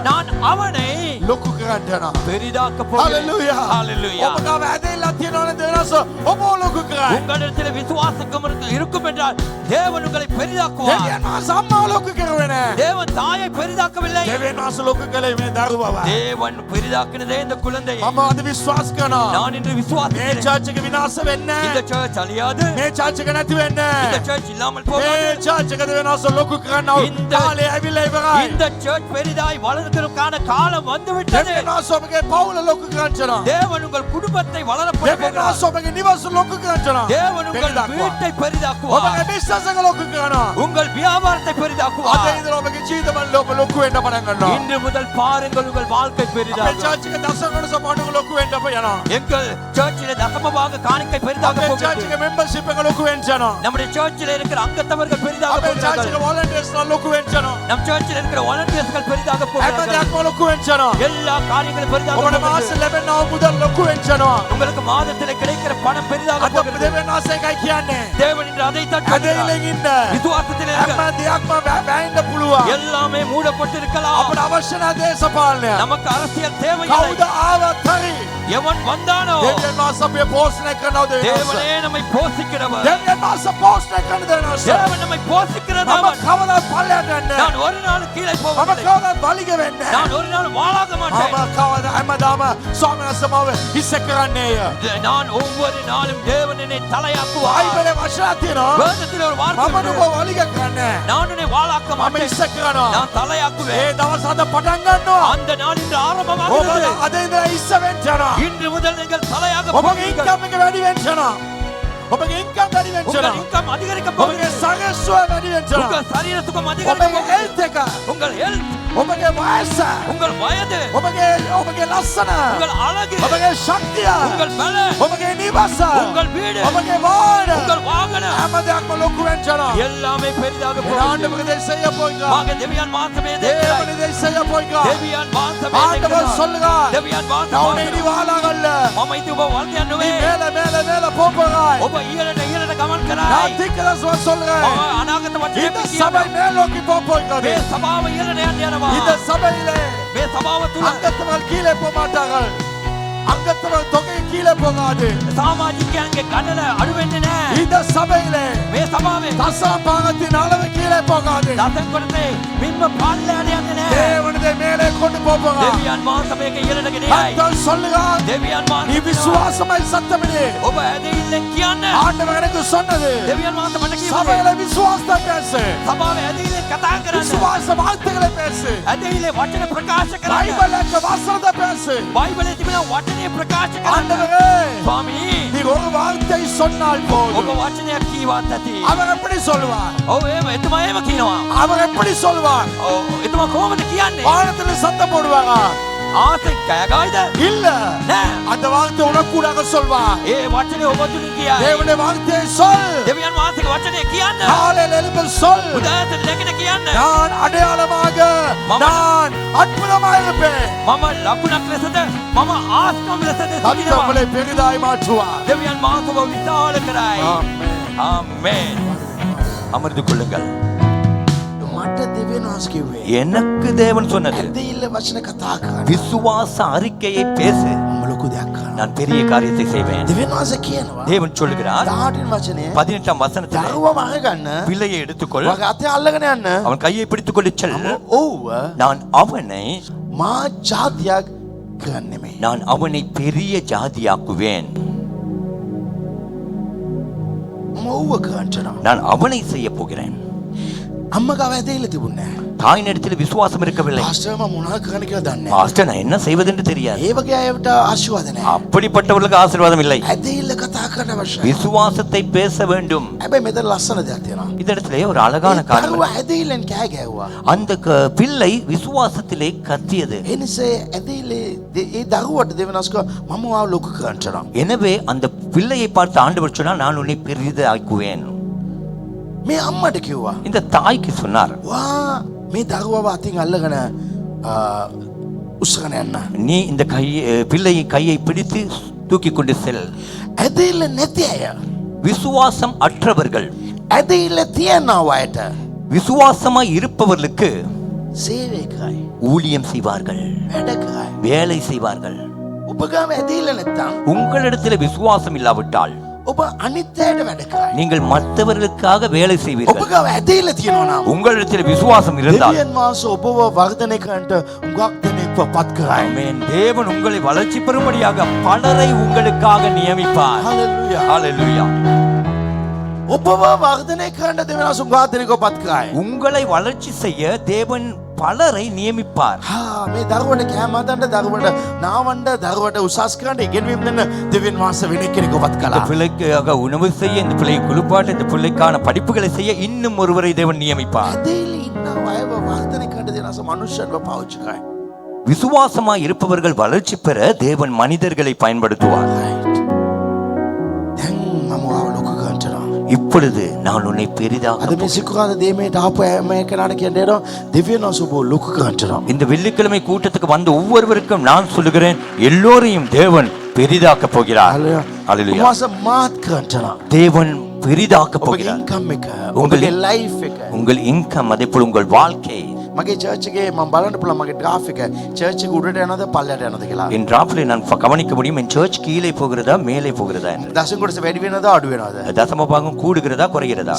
நான் அவனை ලොකු කරන්න යනවා. பெரிதாக்க போகிறேன். හalleluya. ஹalleluya. ඔබ ගාව ඇදහිල්ලක් තියෙනවනේ දෙවියන් වහන්සේ ඔබ ලොකු කරයි. உங்களிடத்தில் விசுவாசம் இருக்கும் என்றால் தேவன் உங்களை பெரிதாக்குவார். දෙවියන් වහන්සේ අම්මාව ලොකු කරුවේ නැහැ. தேவன் தாயை பெரிதாக்கவில்லை, දෙවියන් වහන්සේ ලොකු කළේ මේ දරුවව. தேவன் பெரிதாக்கினதே இந்த குழந்தையை. මම අද විශ්වාස කරනවා நான் இன்று මේ விசுவாசிக்கிறேன், චර්ච් එක විනාශ වෙන්නේ වෙන්නේ இந்த சர்ச் அழியாது. මේ church එක නැති වෙන්නේ இந்த சர்ச் இல்லாமல் මේ போகாது. church එක දෙවියන්වහන්සේ ලොකු කරනවා කාලය ඇවිල්ලා ඉවරයි இந்த சர்ச் பெரிதாய் வளர்வதற்கான காலம் வந்துவிட்டது. දෙවියන්වහන්සේ ඔබගේ පවුල ලොකු කරනවා தேவன் உங்கள் குடும்பத்தை வளரப்பட போகிறார். දෙවියන්වහන්සේ ඔබගේ නිවස ලොකු කරනවා தேவன் உங்கள் வீட்டை பெரிதாக்குவார். ඔබගේ business එක ලොකු කරනවා உங்கள் வியாபாரத்தை අද பெரிதாக்குவார். ඉඳලා ඔබගේ ජීවිතවල ඔබ ලොකු වෙන්න පටන් ගන්නවා இன்று முதல் பாருங்கள் உங்கள் வாழ்க்கை අපේ பெரிதாகும். church එක දසකඩ සපාටුක ලොකු වෙන්න අප යනවා எங்கள் சர்ச்சிலே தசமபாக காணிக்கை பெரிதாக අපේ church போகிறது. එකේ membership එක ලොකු වෙන්න යනවා நம்முடைய சர்ச்சில் இருக்கிற அங்கத்தவர்கள் பெரிதாக අපේ church போகிறார்கள். එකේ volunteers ලා ලොකු වෙන්න යනවා நம் சர்ச்சில் இருக்கிற வாலண்டியர்ஸ்கள் பெரிதாக හැම போகிறார்கள். දෙයක්ම ලොකු වෙන්න යනවා எல்லா காரியங்களும் பெரிதாக ඔබට போகிறது. මාසෙ ලැබෙනව මුදල් ලොකු වෙන්න යනවා உங்களுக்கு மாதத்திலே கிடைக்கிற பணம் பெரிதாக අද போகிறது. දෙවියන්වහන්සේ එකයි කියන්නේ தேவன் இன்று அதை தான் අදෙල්ලෙන් சொல்கிறார். ඉන්න விசுவாசத்திலே හැම இருங்கள். දෙයක්ම වැයෙන්න පුළුවන් எல்லாமே மூடப்பட்டிருக்கலாம். අපට අවශ්‍ය නැහැ දේශපාලනය நமக்கு அரசியல் தேவையில்லை. කවුද ආවත් හරි எவன் வந்தானோ දෙවියන්වහන්සේ අපේ පෝෂණය කරනවා දෙවියන්වහන්සේ தேவனே நம்மை போஷிக்கிறவர். දෙවියන්වහන්සේ පෝෂණය කරන දෙවියන්වහන්සේ தேவன் நம்மை මම போஷிக்கிறவர். කවදාවත් පල්ලයට යන්නේ நான் ஒரு நாள் கீழே මම போவதில்லை. කවදාවත් බලිග වෙන්නේ නැහැ நான் ஒரு நாள் வாழாக மாட்டேன். මම කවදා හැමදාම ස්වාමීන් වහන්සේ මාව හිස කරන්නේය நான் ஒவ்வொரு நாளும் தேவன் என்னை தலையாக்குவார். බයිබලේ වචනයක් තියෙනවා வேதத்தில் ஒரு வார்த்தை මම உண்டு. නුඹ වලිග කරන්නේ நான் உன்னை வாழாக்க මම மாட்டேன். හිස කරනවා நான் தலையாக்குவேன். ඒ දවස් අද පටන් ගන්නවා அந்த நாள் இன்று ඔබ ஆரம்பமாகிறது. අද ඉඳලා හිස වෙන්න යනවා இன்று முதல் நீங்கள் தலையாக ඔබගේ போகிறீர்கள். ඉන්කම් එක වැඩි වෙන්න යනවා ඔබගේ ඉන්කම් වැඩි වෙන්න உங்கள் යනවා இன்கம் அதிகரிக்க ඔබගේ போகிறது. සගස්ව වැඩි වෙන්න යනවා உங்கள் சரீரத்துக்கும் அதிகரிக்க ඔබගේ போகிறது. හෙල්ත් එක உங்கள் ஹெல்த், ඔබගේ වයස உங்கள் வயது, ඔබගේ ලස්සන உங்கள் அழகு, ඔබගේ ශක්තිය உங்கள் பலன், ඔබගේ නිවස உங்கள் வீடு, ඔබගේ වාහන உங்கள் வாகனம் හැම දෙයක්ම ලොකු වෙන්න යනවා எல்லாமே பெரிதாக ඒ போகிறது. ආණ්ඩුවක දෙයිසය පොයිකා வாங்க தேவியான் வாசமே தேவனே දෙයිසය පොයිකා தேவியான் வாசமே ආණ්ඩුව சொல்லுங்க தேவியான் நான் வாசமே உன்னை இனி வாழாகல்ல மமைத்து உப வாழ்க்கையன்னுவே நீ மேல போகிறாய் ඔබ ඊළට ගමන් කරයි. நான் திக்கதஸ்வ சொல்றேன் අනාගත වචනය இந்த சபை மேல் நோக்கி போகிறது මේ සභාව ඊළට යන්න යනවා. இந்த சபையிலே මේ සභාව තුල அங்கத்தவர்கள் கீழே போக மாட்டார்கள் அங்கத்தவர்கள் தொகை கீழே போகாது සමාජිකයන්ගේ ගණන අඩු වෙන්නේ නැහැ. இந்த சபையிலே මේ සභාවේ தசம் பாகத்தின் அளவு கீழே போகாது දසම් කොටසේ මින්ම පාල්ලයට යන්නේ නැහැ. தேவனதை மேலே கொண்டு போகிறார் දෙවියන් වහන්සේ මේක ඊළට ගෙනියයි. கர்த்தர் சொல்லுகிறார் දෙවියන් நீ වහන්සේ விசுவாசமாய் சத்தமிடு ඔබ ඇදහිල්ලෙන් කියන්න. ஆண்டவர் எனக்கு சொன்னது දෙවියන් වහන්සේ මට කිව්වේ சபையில விசுவாசத்தை பேசு සභාවේ ඇදහිල්ලෙන් කතා කරන්න. விசுவாச வார்த்தைகளை பேசு ඇදහිල්ලේ වචන ප්‍රකාශ කරන්න. பைபிளுக்கு வசனத்தை பேசு බයිබලයේ තිබෙන වචනේ ප්‍රකාශ කරන්න. ஆண்டவரே ස්වාමී நீ ஒரு வார்த்தை சொன்னால் ඔබ போதும் වචනයක් කීවත් ඇති. அவர் எப்படி சொல்லுவார் ඔව් එහෙම එතුමා එහෙම කියනවා. அவர் எப்படி சொல்லுவார் ඔව් එතුමා කොහොමද කියන්නේ? வானத்துல சத்தம் போடுவாரா ආසෙන් කෑ ගායිද? இல்ல නෑ. அந்த வார்த்தை உனக்கூடாக சொல்வார் ඒ වචනේ ඔබ තුලින් කියයි. தேவனுடைய வார்த்தையை சொல் දෙවියන් වහන්සේගේ වචනේ කියන්න. காலையில் எழுந்து சொல் උදෑසන නැගිට කියන්න. நான் அடையாளமாக நான் அற்புதமாக இருப்பேன் මම ලකුණක් ලෙසද මම ආස්කම් ලෙසද கர்த்தர் සිටිනවා. உங்களை பெரிதாய் மாற்றுவார் දෙවියන් වහන්සේ ඔබ විශාල කරයි. ஆமென். ආමේන්. අමෘත கொள்ளுங்கள். මට දෙවියන් වහන්සේ කිව්වේ எனக்கு தேவன் சொன்னது ඇදහිල්ල වචන කතා කරන්න விசுவாச அறிக்கையை பேசு, මම ලොකු දෙයක් කරනවා நான் பெரிய காரியத்தை செய்வேன். දෙවියන් වහන්සේ කියනවා தேவன் சொல்லுகிறார் 18 වචනේ 18ஆம் வசனத்தில் දරුවම අහගන්න பிள்ளையை எடுத்துக்கொள், වගේ අතේ අල්ලගෙන යන්න அவன் கையை பிடித்துக் கொண்டு செல், ඔව්ව நான் அவனை මා ජාතියක් කරන්නෙමේ நான் அவனை பெரிய ஜாதியாக்குவேன், මම ඔව්ව කරන්නවා நான் அவனை செய்ய போகிறேன். අම්ම ගාව ඇදහිල්ල තිබුණේ නැහැ தாயினிடத்தில் விசுவாசம் இருக்கவில்லை. පාස්ටර් මම මොනවද කරන්න කියලා දන්නේ නැහැ பாஸ்டர் நான் என்ன செய்வதென்று தெரியாது. ඒ වගේ අයට ආශිර්වාද නැහැ அப்படிப்பட்டவர்களுக்கு ஆசீர்வாதம் இல்லை. ඇදහිල්ල කතා කරන්න අවශ්‍යයි விசுவாசத்தை பேச வேண்டும். හැබැයි මෙතන ලස්සන දෙයක් තියෙනවා இந்த இடத்துல ஒரு அழகான காரியம் දරුවා இருக்கு. ඇදහිල්ලෙන් කෑ ගැහුවා அந்த பிள்ளை விசுவாசத்திலே கத்தியது. ඒ නිසා ඇදහිල්ලේ ඒ දරුවට දෙවියන් වහන්සේ කිව්වා මම ආව ලොකු කරන්නවා எனவே அந்த பிள்ளையை பார்த்து ஆண்டவர் சொன்னார், நான் உன்னை பெரிதாக்குவேன். මේ අම්මට කිව්වා இந்த தாய்க்கு சொன்னார், වා මේ දරුවව අතින් අල්ලගෙන උස්සගෙන යන්න நீ இந்த பிள்ளையை கையை பிடித்து தூக்கி கொண்டு செல். ඇදහිල්ල නැති අය விசுவாசம் அற்றவர்கள், ඇදහිල්ල තියනවා අයට விசுவாசமாய் இருப்பவர்களுக்கு සේවය කරයි ஊழியம் செய்வார்கள், වැඩ කරයි வேலை செய்வார்கள். ඔබ ගාව ඇදහිල්ල නැත්තම් உங்களிடத்தில் விசுவாசம் இல்லாவிட்டால் ඔබ අනිත් අයට වැඩ කරයි நீங்கள் மற்றவர்களுக்காக வேலை ඔබ செய்வீர்கள். ගාව ඇදහිල්ල තියෙනවා නම් உங்களிடத்தில் விசுவாசம் இருந்தால் දෙවියන් වහන්සේ ඔබව වර්ධනය කරන්නට උඟක් දෙනෙක් එක්ව පත් කරයි. ஆமென். தேவன் உங்களை வளர்ச்சி பெறும்படியாக பலரை உங்களுக்காக நியமிப்பார். Hallelujah. ஹalleluya. ඔබව වර්ධනය කරන්න දෙවියන් වහන්සේ උගාතනිකව පත් කරයි. உங்களை வளர்ச்சி செய்ய தேவன் பலரை நியமிப்பார். මේ දරුවට කෑම හදන්න, දරුවට නාවන්න, දරුවට උසස් කරන්න ඉගෙනීම් දෙන්න දෙවියන් වහන්සේ වෙන කෙනෙක්ව පත් இந்த කළා. பிள்ளைக்காக உணவு செய்ய, இந்த பிள்ளை குளிப்பாட்ட, இந்த பிள்ளைக்கான படிப்புகளை செய்ய இன்னும் ஒருவரை தேவன் நியமிப்பார். ඇදෙලි ඉන්න අයව වර්ධනය කරන්න දෙවියන් වහන්සේ මනුෂ්‍යයන්ව පාවිච්චි කරයි. விசுவாசமாய் இருப்பவர்கள் வளர்ச்சி பெற தேவன் மனிதர்களை பயன்படுத்துவார். දැන් මම ඔයාව ලොකු කරන්නවා. இப்பொழுது நான் உன்னை பெரிதாக අද මේ සිකුරාදා දේමේට ආපු මේ කෙනාට කියන්නේ දෙවියන් වහන්සේ ඔබ ලොකු කරන්නවා. இந்த வெள்ளிக்கிழமை கூட்டத்துக்கு வந்த ஒவ்வொருவருக்கும் நான் சொல்லுகிறேன், எல்லோரையும் தேவன் பெரிதாக்க போகிறார். ஹalleluya. මාස මාත් කරන්නවා. தேவன் பெரிதாக்க ඔබගේ போகிறார். ඉන්කම් එක, උඹගේ ඔබගේ ලයිෆ් එක. உங்கள் இன்கம், அதே போல உங்கள் வாழ்க்கை. මගේ චර්ච් එකේ මම බලන්න පුළුවන් මගේ ග්‍රාෆ් එක චර්ච් එක උඩට යනවද පල්ලයට යනවද කියලා. என் டிராப்ல நான் கவனிக்க முடியும், என் சர்ச் கீழே போகிறதா மேலே போகிறதா என்று. දශම කොටස වැඩි වෙනවද අඩු වෙනවද? தசம பாகம் கூடுகிறதா குறைகிறதா?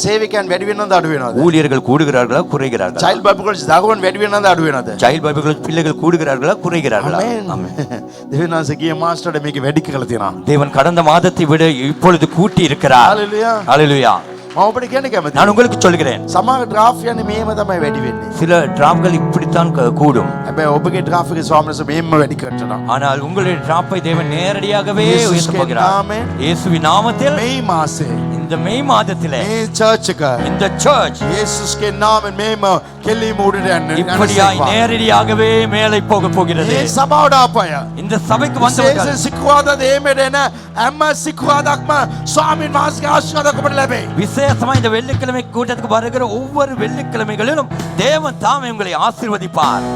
සේවිකයන් වැඩි වෙනවද අඩු වෙනවද? ஊழியர்கள் கூடுகிறார்களா குறைகிறார்களா? චයිල්ඩ් බයිබල් කොලෙජ් දරුවන් වැඩි වෙනවද අඩු වෙනවද? சைல்ட் பைபிள் பிள்ளைகள் கூடுகிறார்களா குறைகிறார்களா? ආමේන්. දෙවියන් වහන්සේ ගිය මාස්ටර්ට මේක වැඩි කරලා තියෙනවා. தேவன் கடந்த மாதத்தை விட இப்பொழுது கூட்டி இருக்கிறார். හalleluya. ஹalleluya. මම ඔබට කියන්න කැමතියි. நான் உங்களுக்கு சொல்கிறேன், සමහර ඩ්‍රාෆ් යන්නේ මේම තමයි වැඩි වෙන්නේ. சில டிராப்கள் இப்படித்தான் கூடும். හැබැයි ඔබගේ ඩ්‍රාෆ් එකේ ස්වාමීන් වහන්සේ මේම වැඩි කරනවා. ஆனால் உங்களுடைய டிராப்பை தேவன் நேரடியாகவே இயேசுவின் உயர்த்த போகிறார். நாமத்தில், இயேசுவின் நாமத்தில் මේ මාසේ இந்த மே மாதத்திலே මේ චර්ච් එක இந்த சர்ச் යේසුස්ගේ නාමයෙන් මේම කෙලිම උඩට යන්න இப்படியாய் நேரடியாகவே மேலே போக போகிறது. මේ සභාවට ආපය இந்த சபைக்கு வந்தவர்கள் විශේෂ සිකුරාදා දේමේට එන හැම සිකුරාදාක්ම ස්වාමීන් වහන්සේගේ ආශිර්වාද ඔබට ලැබේ. விசேஷமா இந்த வெள்ளிக்கிழமை கூட்டத்துக்கு வருகிற ஒவ்வொரு வெள்ளிக்கிழமைகளிலும் தேவன் தாமே உங்களை ஆசீர்வதிப்பார்.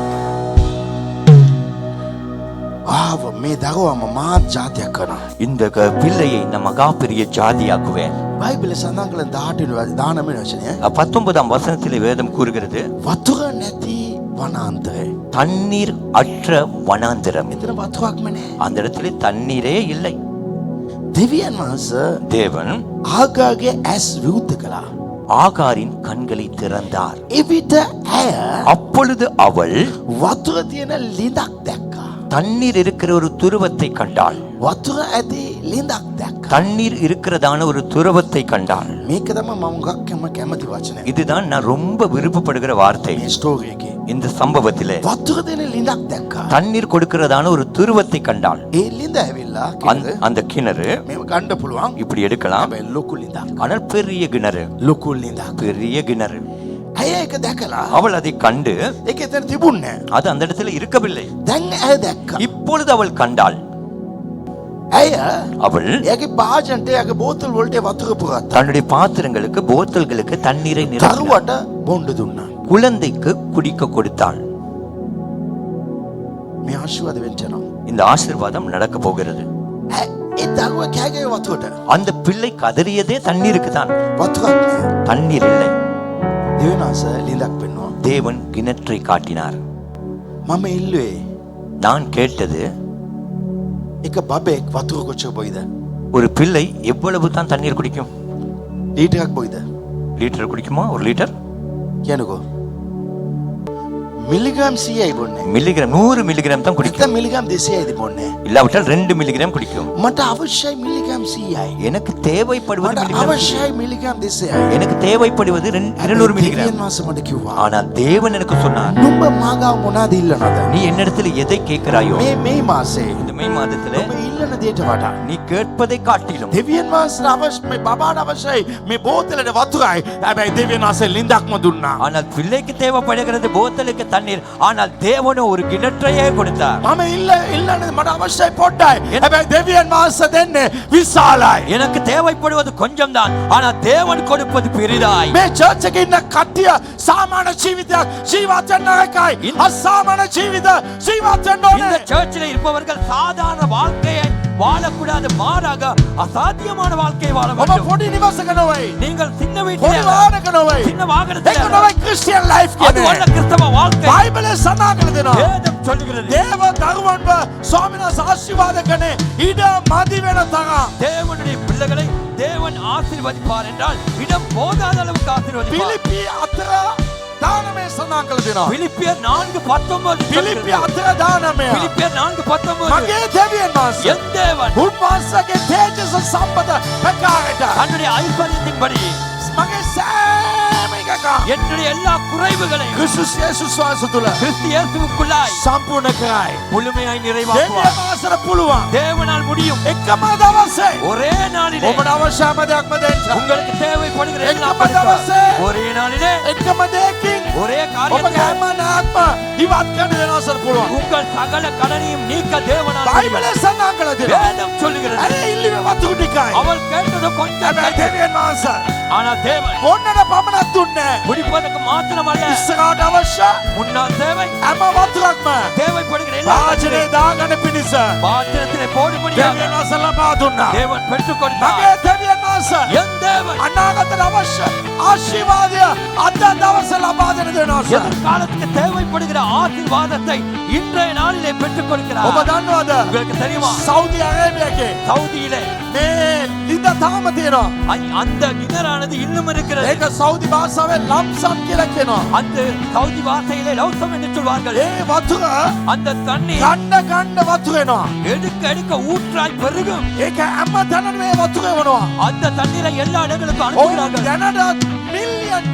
ආව මේ දරුවම මාත් ජාතියක් කරනවා. இந்த பிள்ளையை நான் மகா பெரிய ஜாதியாக்குவேன். බයිබලයේ සඳහන් කළ 18 19 වචනය 19ஆம் வசனத்திலே வேதம் கூறுகிறது, වතුර නැති වනාන්තරය. தண்ணீர் அற்ற வனாந்திரம். එතන වතුරක්ම නැහැ. அந்த இடத்திலே தண்ணீரே இல்லை. දෙවියන් වහන්සේ தேவன் ආගාගේ ඇස් විවෘත කළා. ஆகாரின் கண்களை திறந்தார். එවිට ඇය அப்பொழுது அவள் වතුර තියෙන ලිඳක් දැක්කා. தண்ணீர் இருக்கிற ஒரு துருவத்தை கண்டாள். වතුර ඇති ලිඳක් දැක්කා. தண்ணீர் இருக்கிறதான ஒரு துருவத்தை கண்டாள். මේක තමයි මම ගක්කම කැමති වචනය. இதுதான் நான் ரொம்ப விருப்பப்படுகிற வார்த்தை. මේ ස්ටෝරි එකේ இந்த சம்பவத்திலே වතුර දෙන ලිඳක් දැක්කා. தண்ணீர் கொடுக்கிறதான ஒரு துருவத்தை கண்டாள். ඒ ලිඳ ඇවිල්ලා அந்த கிணறு මේව ගන්න පුළුවන්. இப்படி எடுக்கலாம், හැබැයි ලොකු ලිඳක්. ஆனால் பெரிய கிணறு, ලොකු ලිඳක්. பெரிய கிணறு. ඇය ඒක දැකලා அவள் அதை கண்டு, ඒක එතන තිබුණේ නැහැ. அது அந்த இடத்துல இருக்கவில்லை. දැන් ඇය දැක්කා. இப்பொழுது அவள் கண்டாள். ඇය அவள் එයාගේ භාජනට එයාගේ බෝතල් වලට වතුර පුරවත්තා. தன்னுடைய பாத்திரங்களுக்கு, போத்தல்களுக்கு தண்ணீரை நிரப்பினாள். දරුවට බොණ්ඩ දුන්නා. குழந்தைக்கு குடிக்க கொடுத்தாள். මේ ආශිර්වාද වෙන්න යනවා. இந்த ஆசீர்வாதம் நடக்க போகிறது. ඒ දරුවා කෑගේ වතුරට அந்த பிள்ளை கதறியதே தண்ணீருக்கு தான். වතුරක් නැහැ. தண்ணீர் இல்லை. දෙවියන් වහන්සේ ලිඳක් පෙන්වනවා. தேவன் கிணற்றை காட்டினார். මම ඉල්ලුවේ நான் கேட்டது, එක බබෙක් වතුර කොච්චර බොයිද? ஒரு பிள்ளை எவ்வளவு தான் தண்ணீர் குடிக்கும்? ලීටරයක් බොයිද? லிட்டர் குடிக்குமா? ஒரு லிட்டர்? කියනකෝ. මිලිග්‍රෑම් 100යි බොන්නේ. மில்லிகிராம் 100 மில்லிகிராம் தான் குடிக்கும். නැත්නම් මිලිග්‍රෑම් 200යිද බොන්නේ? இல்லாவிட்டால் 2 மில்லிகிராம் குடிக்கும். මට අවශ්‍යයි මිලිග්‍රෑම් 100යි. எனக்கு தேவைப்படுவது මට மில்லிகிராம். අවශ්‍යයි මිලිග්‍රෑම් 200යි. எனக்கு தேவைப்படுவது 200 மில்லிகிராம். දෙවියන් වහන්සේ මට කිව්වා. ஆனால் தேவன் எனக்கு சொன்னார், නුඹ මාගාව මොනවාද ඉල්ලනවද? நீ என்னிடத்தில் எதை கேட்கிறாயோ මේ මාසේ இந்த மே மாதத்திலே නුඹ ඉල්ලන දේට වඩා நீ கேட்பதை காட்டிலும் දෙවියන් වහන්සේ අවශ්‍ය මේ බබාට අවශ්‍යයි මේ බෝතලේ වතුරයි. හැබැයි දෙවියන් වහන්සේ ලිඳක්ම දුන්නා. ஆனால் பிள்ளைக்கு தேவைப்படுகிறது போத்தலுக்கு தண்ணீர், ஆனால் தேவனோ ஒரு கிணற்றையே கொடுத்தார். මම ඉල්ලන්නේ මට අවශ්‍යයි පොඩ්ඩයි. හැබැයි දෙවියන් වහන්සේ දෙන්නේ විශාලයි. எனக்கு தேவைப்படுவது கொஞ்சம் தான், ஆனால் தேவன் கொடுப்பது பெரிதாய். මේ චර්ච් එකේ ඉන්න කට්ටිය සාමාන්‍ය ජීවිතයක් ජීවත් වෙන්න එකයි. අසාමාන්‍ය ජීවිත ජීවත් වෙන්න இந்த ඕනේ. சர்ச்சில் இருப்பவர்கள் சாதாரண வாழ்க்கையை வாழக்கூடாது, மாறாக அசாத்தியமான வாழ்க்கையை வாழ ඔබ வேண்டும். පොඩි නිවසක නෙවෙයි. நீங்கள் சின்ன පොඩි வீட்டில் වාහනක නෙවෙයි. சின்ன வாகனத்தில் ඒක නෙවෙයි ක්‍රිස්තියානි ලයිෆ් அது කියන්නේ. அல்ல கிறிஸ்தவ வாழ்க்கை. බයිබලයේ සඳහන් කළ දෙනවා. வேதம் சொல்லுகிறது, දේව දරුවන්ව ස්වාමීන් වහන්සේ ආශිර්වාද කරන්නේ ඉඩ මදි වෙන තරම්. தேவனுடைய பிள்ளைகளை தேவன் ஆசீர்வதிப்பார் என்றால் இடம் போதாத அளவுக்கு ஆசீர்வதிப்பார். පිලිපි 4 දානමය සඳහන් කළ දෙනවා. பிலிப்பியர் 4:19 පිලිප්පි 4 දානමය. பிலிப்பியர் 4:19 මගේ දෙවියන් වහන්සේ என் தேவன் උන්වහන්සේගේ තේජස සම්පත ප්‍රකාරයට தன்னுடைய ஐஸ்வர்யத்தின்படி මගේ සෑම එකකම என்னுடைய எல்லா குறைவுகளையும் ක්‍රිස්තුස් යේසුස් වහන්සේ තුල கிறிஸ்து இயேசுவுக்குள்ளாய் සම්පූර්ණ කරයි. முழுமையாய் දෙවියන් நிறைவாக்குவார். වහන්සේට පුළුවන්. தேவனால் முடியும். එකම දවසේ ஒரே நாளிலே ඔබට අවශ්‍ය හැම දෙයක්ම දෙන්න. உங்களுக்கு தேவைப்படுகிற எல்லா එකම දවසේ ஒரே நாளிலே එකම දෙයකින් ஒரே ඔබගේ காரியத்தை හැම නාත්ම ඉවත් කරන්න දෙනවසට පුළුවන්. உங்கள் சகல கடனையும் நீக்க தேவனால் முடியும். බයිබලයේ සඳහන් කළ දෙනවා. வேதம் சொல்லுகிறது අර ඉල්ලීමේ වතුර ටිකයි. அவள் கேட்டது கொஞ்சம் හැබැයි දෙවියන් වහන්සේ ஆனா தேவன் මොන්නට පමණක් දුන්නේ. முடிப்பதற்கு மாத்திரமல்ல ඉස්සරහට අවශ්‍ය முன்னால் தேவை හැම වතුරක්ම தேவைப்படுகிற எல்லா වාජනේ දාගන්න පිණිස பாத்திரத்திலே போடும்படியாக දෙවියන් වහන්සේ ලබා දුන්නා. தேவன் பெற்றுக் கொடுத்தார். මගේ දෙවියන් වහන්සේ என் தேவன் අනාගතයට අවශ්‍ය ආශිර්වාදය අද දවසේ ලබා දෙන දෙනවා. எதிர்காலத்துக்கு தேவைப்படுகிற ஆசீர்வாதத்தை இன்றைய நாளிலே பெற்றுக் ඔබ கொடுக்கிறார். දන්නවද? உங்களுக்கு தெரியுமா සෞදි අරේබියාවේ சவுதியிலே මේ ලිඳ තාම තියෙනවා. அந்த கிணறானது இன்னும் இருக்கிறது. ඒක සෞදි භාෂාවෙන් ලම්සම් කියලා කියනවා. அந்த சவுதி வார்த்தையிலே லௌசம் என்று சொல்வார்கள். ඒ වතුර அந்த தண்ணீர் ගන්න වතුර එනවා. எடுக்க எடுக்க ஊற்றாய் பெருகும். ඒක හැම තැනම මේ වතුර එනවා. அந்த தண்ணீரை எல்லா இடங்களுக்கும் ඔව් அனுப்புகிறார்கள். දැනට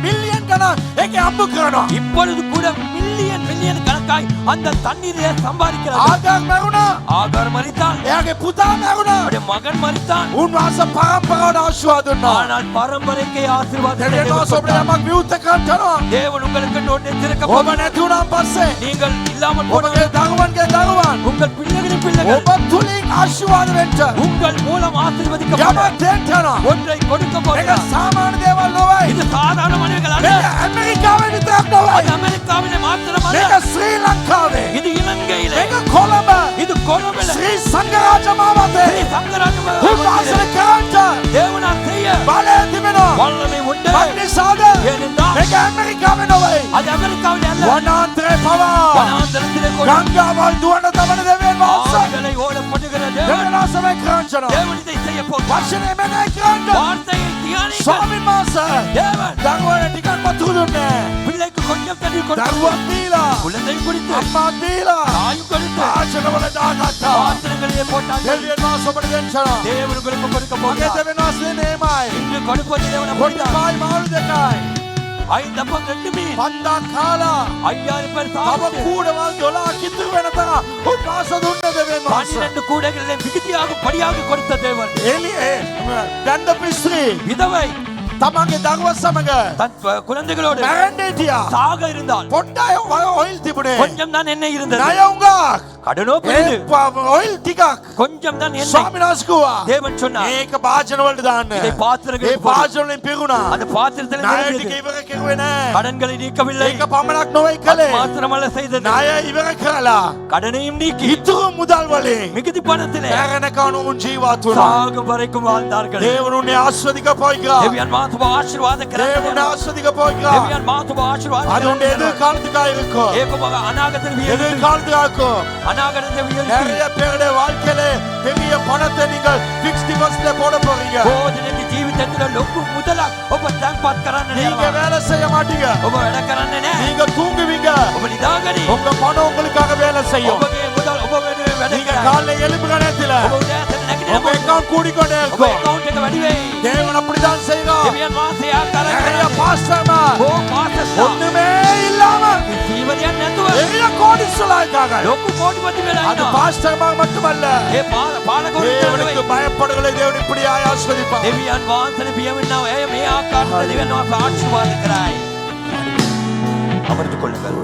මිලියන් ගණන් ඒක අම්බු කරනවා. இப்பொழுது கூட மில்லியன் கணக்காய் அந்த தண்ணீரை சம்பாதிக்கிறார்கள். ආගම් මරුණා. ஆகார் மரித்தான். එයාගේ පුතා මරුණා. அவருடைய மகன் மரித்தான். උන්වහන්සේ පරම්පරාවට ආශිර්වාද දුන්නා. ஆனால் பரம்பரைக்கே ஆசீர்வாதத்தை දෙවියන් தேவன் වහන්සේ ඔබට கொடுத்தார். යමක් විවෘත කරනවා. தேவன் உங்களுக்கு ஒன்றை திறக்க ඔබ போகிறார். නැති වුණාන් පස්සේ நீங்கள் இல்லாமல் போன ඔබගේ දරුවන්ගේ දරුවන් உங்கள் பிள்ளைகளின் பிள்ளைகள் ඔබ තුලින් ආශිර්වාද වෙන්න உங்கள் மூலம் ஆசீர்வதிக்கப்பட යමක් දෙන්න යනවා. ஒன்றை கொடுக்க ඒක போகிறார். සාමාන්‍ය දේවල් නොවේ. இது சாதாரண மனிதர்கள் அல்ல. මේක ඇමරිකාවේ විතරක් නොවේ. அது அமெரிக்காவிலே மாத்திரமல்ல. මේක ශ්‍රී ලංකාවේ. இது இலங்கையிலே. මේක කොළඹ. இது கொழும்பிலே. ශ්‍රී සංඝරාජ මාවතේ. ஸ்ரீ சங்கராஜ උන්වහන්සේ කරන්ට தேவனால் செய்ய බලය තිබෙනවා. வல்லமை உண்டு. මක්නිසාද? ஏனென்றால் මේක ඇමරිකාවේ නොවේ. அது அமெரிக்காவிலே அல்ல. වනාන්තරේ පවා வனாந்தரத்திலே கூட ගංගාවල් දුවන දමන දෙවියන් වහන්සේ. ஆறுகளை ஓடப்படுகிற தேவன் දෙවියන් වහන්සේ මේ කරන්ටනවා. தேவன் இதை செய்ய போகிறார். වචනේ මෙනෙහි කරන්න. வார்த்தையை தியானிக்க ස්වාමීන් වහන්සේ தேவன் දරුවන්ට ටිකක් වතුර දුන්නේ. பிள்ளைக்கு கொஞ்சம் தண்ணீர் கொடுத்தார். දරුවන් දීලා குழந்தை குடித்து අම්මා දීලා தாயும் கொடுத்து ආචරවල දාගත්තා. பாத்திரங்களிலே போட்டார்கள். දෙවියන් වහන්සේ ඔබට දෙන්නවා. தேவன் உங்களுக்கு கொடுக்க මගේ போகிறார். දෙවියන් වහන්සේ නේමයි. இன்று கொடுப்பது தேவன் පොඩි அப்படித்தான். පායි මාළු දෙකයි. 5 அப்பம் 2 மீன் පන්දක් කාලා 5000 பேர் තව சாப்பிட்டு කූඩවල් 12 කිතුරු වෙන තරම් උන්වහන්සේ දුන්න දෙවියන් වහන්සේ. 12 கூடைகளிலே மிகுதியாக படியாக கொடுத்த தேவன் එළියේ දණ්ඩ පිස්ත්‍රි விதவை තමන්ගේ දරුවන් සමග தன் குழந்தைகளோடு මැරෙන්න හිටියා. சாக இருந்தால் පොඩ්ඩයි ඔයිල් තිබුණේ. கொஞ்சம் தான் எண்ணெய் இருந்தது. ණය උඟක්. கடனோ பெரிது. ඔයිල් ටිකක්. கொஞ்சம் தான் எண்ணெய். ස්වාමීන් වහන්සේ කිව්වා தேவன் சொன்னார் මේක භාජන වලට දාන්න. இதை ඒ பாத்திரங்களில் போடு. භාජන වලින් පිරුණා. அந்த பாத்திரத்தில் ණය நிரம்பியது. ටික ඉවර කෙරුවේ නෑ. கடன்களை நீக்கவில்லை. ඒක පමණක් නොවේ அது කළේ. மாத்திரமல்ல செய்தது. ණය ඉවර කරලා கடனையும் நீக்கி ඉතුරු මුදල් වලින් மிகுதி பணத்திலே මැරෙන කණුන් ජීවත් වුණා. சாகும் வரைக்கும் வாழ்ந்தார்கள். දේවරුන්ගේ ආශිර්වාදික පොයිකා. தேவியான் மாத்துவ ஆசீர்வாத දේවරුන්ගේ ආශිර්වාදික පොයිකා. தேவியான் மாத்துவ ஆசீர்வாத அதுண்ட எதிர்காலத்துக்கா இருக்கும். ஏகமாக அநாகத்தில் வியந்து எதிர்காலத்துக்கா இருக்கும். அநாகத்தை வியந்து நிறைய பேருடைய வாழ்க்கையில பெரிய பணத்தை நீங்கள் ஃபிக்ஸ்ட் டிபாசிட்ல போட போறீங்க. போதினக்கு ජීවිතේට ලොකු මුදලක් ඔබ තැන්පත් කරන්න நீங்க යනවා. வேலை செய்ய மாட்டீங்க. ඔබ වැඩ කරන්නේ නැහැ. நீங்க தூங்குவீங்க. ඔබ නිදාගනි. உங்க பணம் உங்களுக்காக வேலை செய்யும். ඔබගේ මුදල් ඔබ වෙනුවෙන් වැඩ நீங்க කරයි. காலைல எழும்புற நேரத்துல ඔබ උදෑසන உங்க නැගිටිනකොට அக்கவுண்ட் கூடிக்கொண்டே ඔබ இருக்கும். account එක වැඩි වෙයි. தேவன் அப்படிதான் செய்றார். දෙවියන් වහන්සේ ආකාරයෙන් நிறைய කරන්නේ. பாஸ்டர்மார் ඕ පාස්ටර්ලා ஒண்ணுமே இல்லாம ජීවිතයක් නැතුව பெரிய கோடீஸ்வரர்களா இருக்காங்க. ලොකු කෝටිපති වෙලා அது ඉන්නවා. பாஸ்டர்மார் மட்டுமல்ல. ඒ පාලකවරු தேவனுக்கு பயப்படுகளை தேவன் இப்படியாய் ஆசீர்வதிப்பார். දෙවියන් වහන්සේ පියවෙන්නව එය මේ ආකාරයට දෙවියන් වහන්සේ ආශිර්වාද කරයි. அமர்ந்து கொள்ளுங்கள்.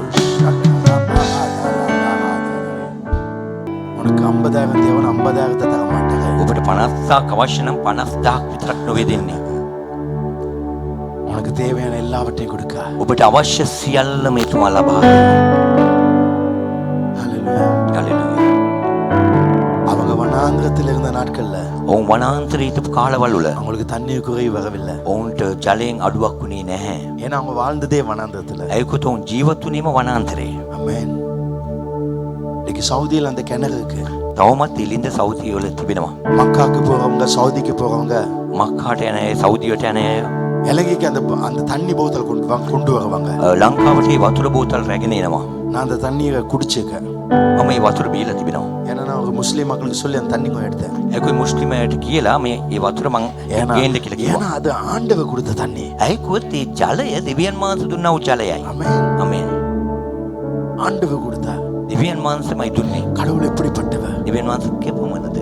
உனக்கு 50,000 தேவன் 50,000 தர மாட்டாங்க. ඔබට 50ක් අවශ්‍ය නම් 50,000ක් විතරක් නොවේ දෙන්නේ. உனக்கு தேவையான எல்லாவற்றையும் கொடுக்க. ඔබට අවශ්‍ය සියල්ලම එතුමා ලබා ஹalleluya. හalleluya. அவங்க வனாந்திரத்தில் இருந்த நாட்கள்ல ඔවුන් වනාන්තරයේ හිටපු කාලවල වල அவங்களுக்கு தண்ணீர் குறைவு வரவில்லை. ඔවුන්ට ජලයෙන් අඩුවක් වුණේ නැහැ. ஏன்னா அவங்க வாழ்ந்ததே வனாந்திரத்துல. ඒකත් ඔවුන් ජීවත් වුණේම වනාන්තරේ. ஆமென். இன்னைக்கு சவுதியில அந்த கிணறு இருக்கு. තවමත් ඉලින්ද සෞදිය වල තිබෙනවා. மக்காக்கு போறவங்க சவுதிக்கு போறவங்க මක්කාට යන අය, සෞදියට යන අය, இலங்கைக்கு அந்த தண்ணி போத்தல் கொண்டு வருவாங்க. ලංකාවට මේ වතුර බෝතල් රැගෙන එනවා. நான் அந்த தண்ணியை குடிச்சிருக்கேன். මම මේ වතුර බීලා තිබෙනවා. ஏன்னா நான் ஒரு முஸ்லீம் மக்களுக்கு சொல்லி அந்த தண்ணி கொஞ்சம் எடுத்தேன். ඒකයි මුස්ලිමයට කියලා මේ වතුර මං ගේන්න කියලා කිව්වා. ஏன்னா அது ஆண்டவர் கொடுத்த தண்ணி. ඇයි කිව්වොත් මේ ජලය දෙවියන් වහන්සේ දුන්නා වූ ජලයයි. ஆமென். ආමේන්. ஆண்டவர் கொடுத்தா. දෙවියන් වහන්සේමයි දුන්නේ. கடவுள் எப்படிப்பட்டவர்? දෙවියන් වහන්සේ කෙපමණද?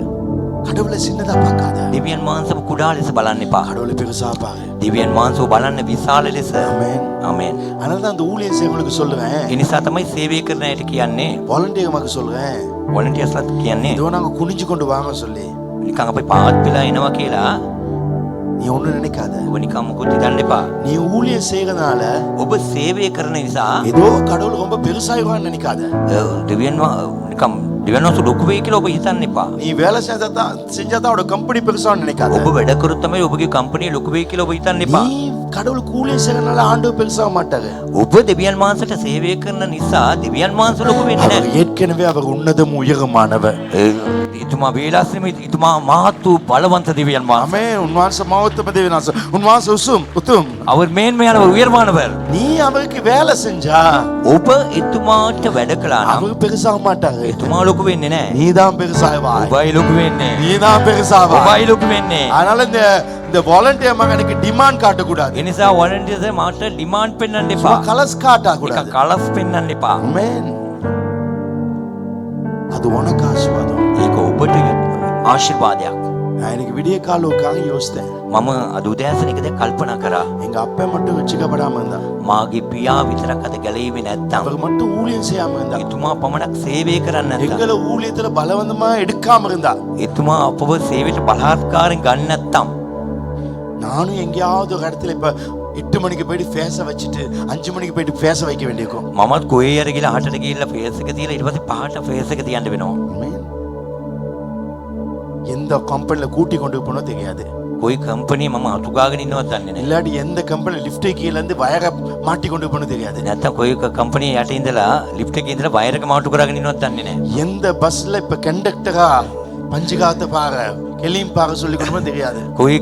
கடவுளை சின்னதா பார்க்காத. දෙවියන් වහන්සේව කුඩා ලෙස බලන්න එපා. கடவுளை பெருசா பாரு. දෙවියන් වහන්සේව බලන්න විශාල ලෙස. ஆமென். ආමේන්. அதனால தான் அந்த ஊழியர் செய்வங்களுக்கு சொல்லுவேன். ඒ නිසා තමයි සේවය කරන අයට කියන්නේ. வாலண்டியர் மக்களுக்கு சொல்லுவேன். වොලන්ටියර්ස්ලාත් කියන්නේ. இதோ நாங்க குனிஞ்சு கொண்டு வாங்க சொல்லி. නිකන් අපි පාත් වෙලා එනවා කියලා நீ ஒண்ணும் நினைக்காத. ඔබ නිකන් මොකොත් හිතන්න එපා. நீ ஊழியர் செய்யறதுனால ඔබ සේවය කරන නිසා ஏதோ கடவுள் ரொம்ப பெருசாயிடுவான்னு நினைக்காத. දෙවියන් නිකම් දෙවියන් වහන්සේ ලොකු වෙයි කියලා ඔබ හිතන්න එපා. நீ வேலை செஞ்சாதான் அவட கம்பெனி பெருசான்னு நினைக்காத. ඔබ වැඩ කරොත් තමයි ඔබගේ කම්පැනි ලොකු වෙයි කියලා ඔබ හිතන්න එපා. நீ கடவுளுக்கு ஊழியர் செய்யறதுனால ஆண்டவர் பெருசாக மாட்டாரு. ඔබ දෙවියන් වහන්සේට සේවය කරන නිසා දෙවියන් වහන්සේ ලොකු වෙන්නේ அவர் නැහැ. ஏற்கனவே அவர் உன்னதம் உயரமானவர். ඉතුමා වේලාසෙම ඉතුමා මහත් වූ බලවන්ත දෙවියන් වහන්සේ. ஆமென். உன்வாச மகத்துவ தேவனாச உன்வாச உத்தும். அவர் மேன்மையானவர் உயர்வானவர். நீ அவருக்கு வேலை செஞ்சா ඔබ එතුමාට වැඩ කළා නම් அவர் பெருசாக மாட்டாரு. එතුමා ලොකු වෙන්නේ නැහැ. நீதான் பெருசாவாய். ඔබයි ලොකු වෙන්නේ. நீதான் பெருசாவாய். ඔබයි ලොකු වෙන්නේ. அதனால இந்த வாலண்டியர் மகனுக்கு டிமாண்ட் காட்ட கூடாது. ඒ නිසා වොලන්ටියර්ස් මාට ඩිමාන්ඩ් පෙන්වන්න එපා. கலஸ் காட்ட නිකන් கூடாது. කලස් පෙන්වන්න එපා. ஆமென். அது உனக்கு ஆசீர்வாதம். ඒක ඔබට ආශිර්වාදයක්. நான் எனக்கு விடிய காலுக்காக யோசித்தேன். මම අද උදෑසන එක දැන් කල්පනා කරා. எங்க அப்பா மட்டும் வச்சுக்கப்படாம இருந்தா, මාගේ පියා විතරක් අද ගැලෙන්නේ නැත්තම් அவர் மட்டும் ஊழியம் செய்யாம இருந்தா, එතුමා පමණක් සේවය කරන්නේ නැත්තම් எங்களை ஊழியத்துல பலவந்தமா எடுக்காம இருந்தா, එතුමා අපව සේවයට බලාත්කාරයෙන් ගන්න නැත්තම් நானும் எங்கேயாவது ஒரு இடத்துல இப்ப 8 மணிக்கு போயிட்டு ஃபேஸ வச்சுட்டு 5 மணிக்கு போயிட்டு ஃபேஸ வைக்க வேண்டியிருக்கும். මමත් කොහේ හරි ගිහලා 8ට ගිහලා ෆේස් එක තියලා ඊට පස්සේ 5ට ෆේස් එක තියන්න වෙනවා. ஆமென். எந்த கம்பெனில கூட்டி கொண்டு போனோ தெரியாது. කොයි කම්පැනි මම අතු ගාගෙන ඉන්නවද දන්නේ නැහැ. இல்லாட்டி எந்த கம்பெனி லிஃப்ட் கீழ இருந்து வயர மாட்டி கொண்டு போனோ தெரியாது. නැත්තම් කොයි කම්පැනි යට ඉඳලා ලිෆ්ට් එකේ ඉඳලා වයර් එක මාටු කරගෙන ඉන්නවද දන්නේ නැහැ. எந்த பஸ்ல இப்ப கண்டக்டரா பஞ்சுகாத்த பாரு கெலியும் பாரு சொல்லி கொண்டு போனோ தெரியாது. කොයි